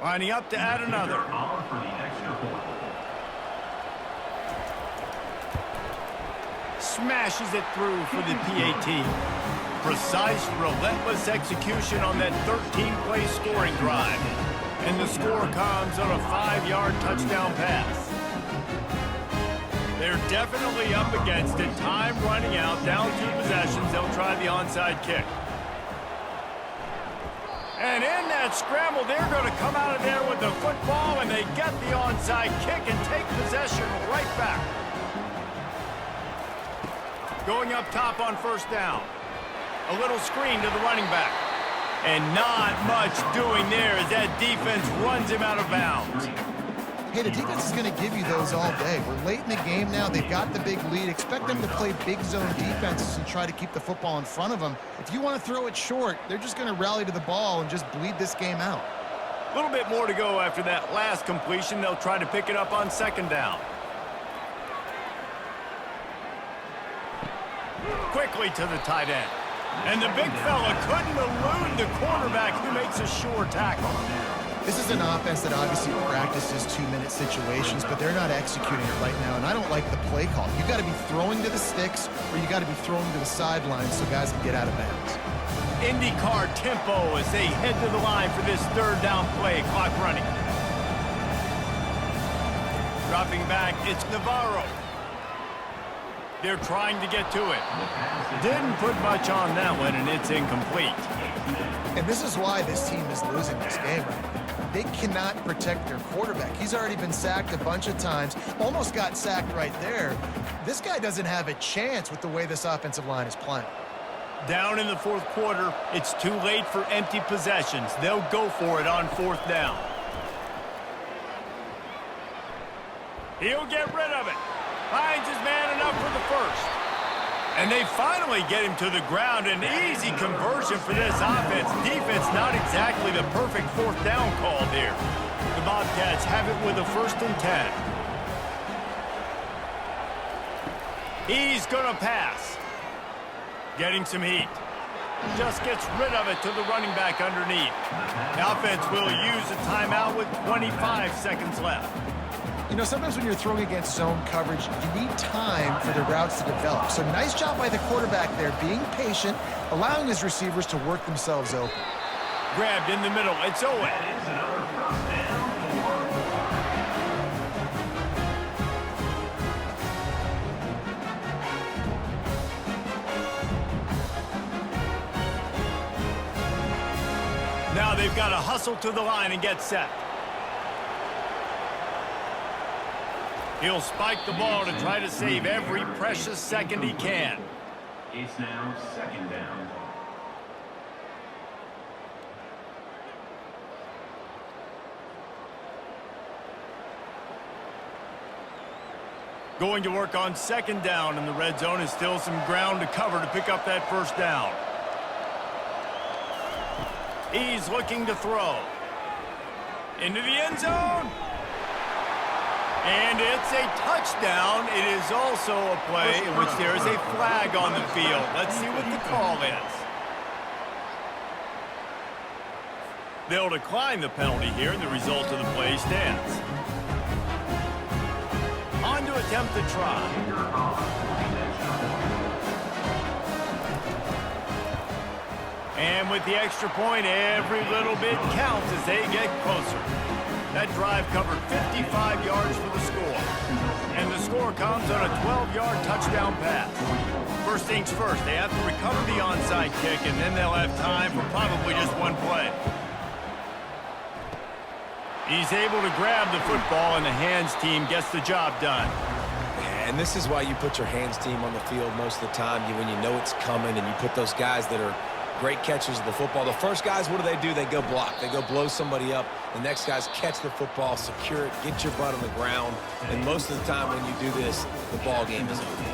Lining up to add another. Smashes it through for the PAT. Precise, relentless execution on that 13-play scoring drive. And the score comes on a 5-yard touchdown pass. They're definitely up against it. Time running out, down 2 possessions. They'll try the onside kick. And in that scramble, they're going to come out of there with the football, and they get the onside kick and take possession right back. Going up top on first down. A little screen to the running back. And not much doing there as that defense runs him out of bounds. Hey, the defense is going to give you those all day. We're late in the game now. They've got the big lead. Expect them to play big zone defenses and try to keep the football in front of them. If you want to throw it short, they're just going to rally to the ball and just bleed this game out. A little bit more to go after that last completion. They'll try to pick it up on second down. Quickly to the tight end. And the big fella couldn't elude the quarterback who makes a sure tackle. This is an offense that obviously practices 2-minute situations, but they're not executing it right now, and I don't like the play call. You got to be throwing to the sticks, or you got to be throwing to the sidelines so guys can get out of bounds. IndyCar tempo as they head to the line for this third down play. Clock running. Dropping back, it's Navarro. They're trying to get to it. Didn't put much on that one, and it's incomplete. And this is why this team is losing this game right now. They cannot protect their quarterback. He's already been sacked a bunch of times, almost got sacked right there. This guy doesn't have a chance with the way this offensive line is playing. Down in the fourth quarter, it's too late for empty possessions. They'll go for it on fourth down. He'll get rid of it. Finds his man enough for the first. And they finally get him to the ground. An easy conversion for this offense. Defense not exactly the perfect fourth down call there. The Bobcats have it with a 1st and 10. He's going to pass. Getting some heat. Just gets rid of it to the running back underneath. The offense will use a timeout with 25 seconds left. You know, sometimes when you're throwing against zone coverage, you need time for the routes to develop. So nice job by the quarterback there, being patient, allowing his receivers to work themselves open. Grabbed in the middle. It's Owen. Now they've got to hustle to the line and get set. He'll spike the ball to try to save every precious second he can. It's now 2nd down. Going to work on second down, and the red zone is still some ground to cover to pick up that first down. He's looking to throw. Into the end zone. And it's a touchdown. It is also a play in which there is a flag on the field. Let's see what the call is. They'll decline the penalty here, and the result of the play stands. On to attempt the try. And with the extra point, every little bit counts as they get closer. That drive covered 55 yards for the score. And the score comes on a 12-yard touchdown pass. First things first, they have to recover the onside kick, and then they'll have time for probably just one play. He's able to grab the football, and the hands team gets the job done. And this is why you put your hands team on the field most of the time, when you know it's coming, and you put those guys that are great catchers of the football. The first guys, what do? They go block. They go blow somebody up. The next guys catch the football, secure it, get your butt on the ground. And most of the time when you do this, the ball game is over.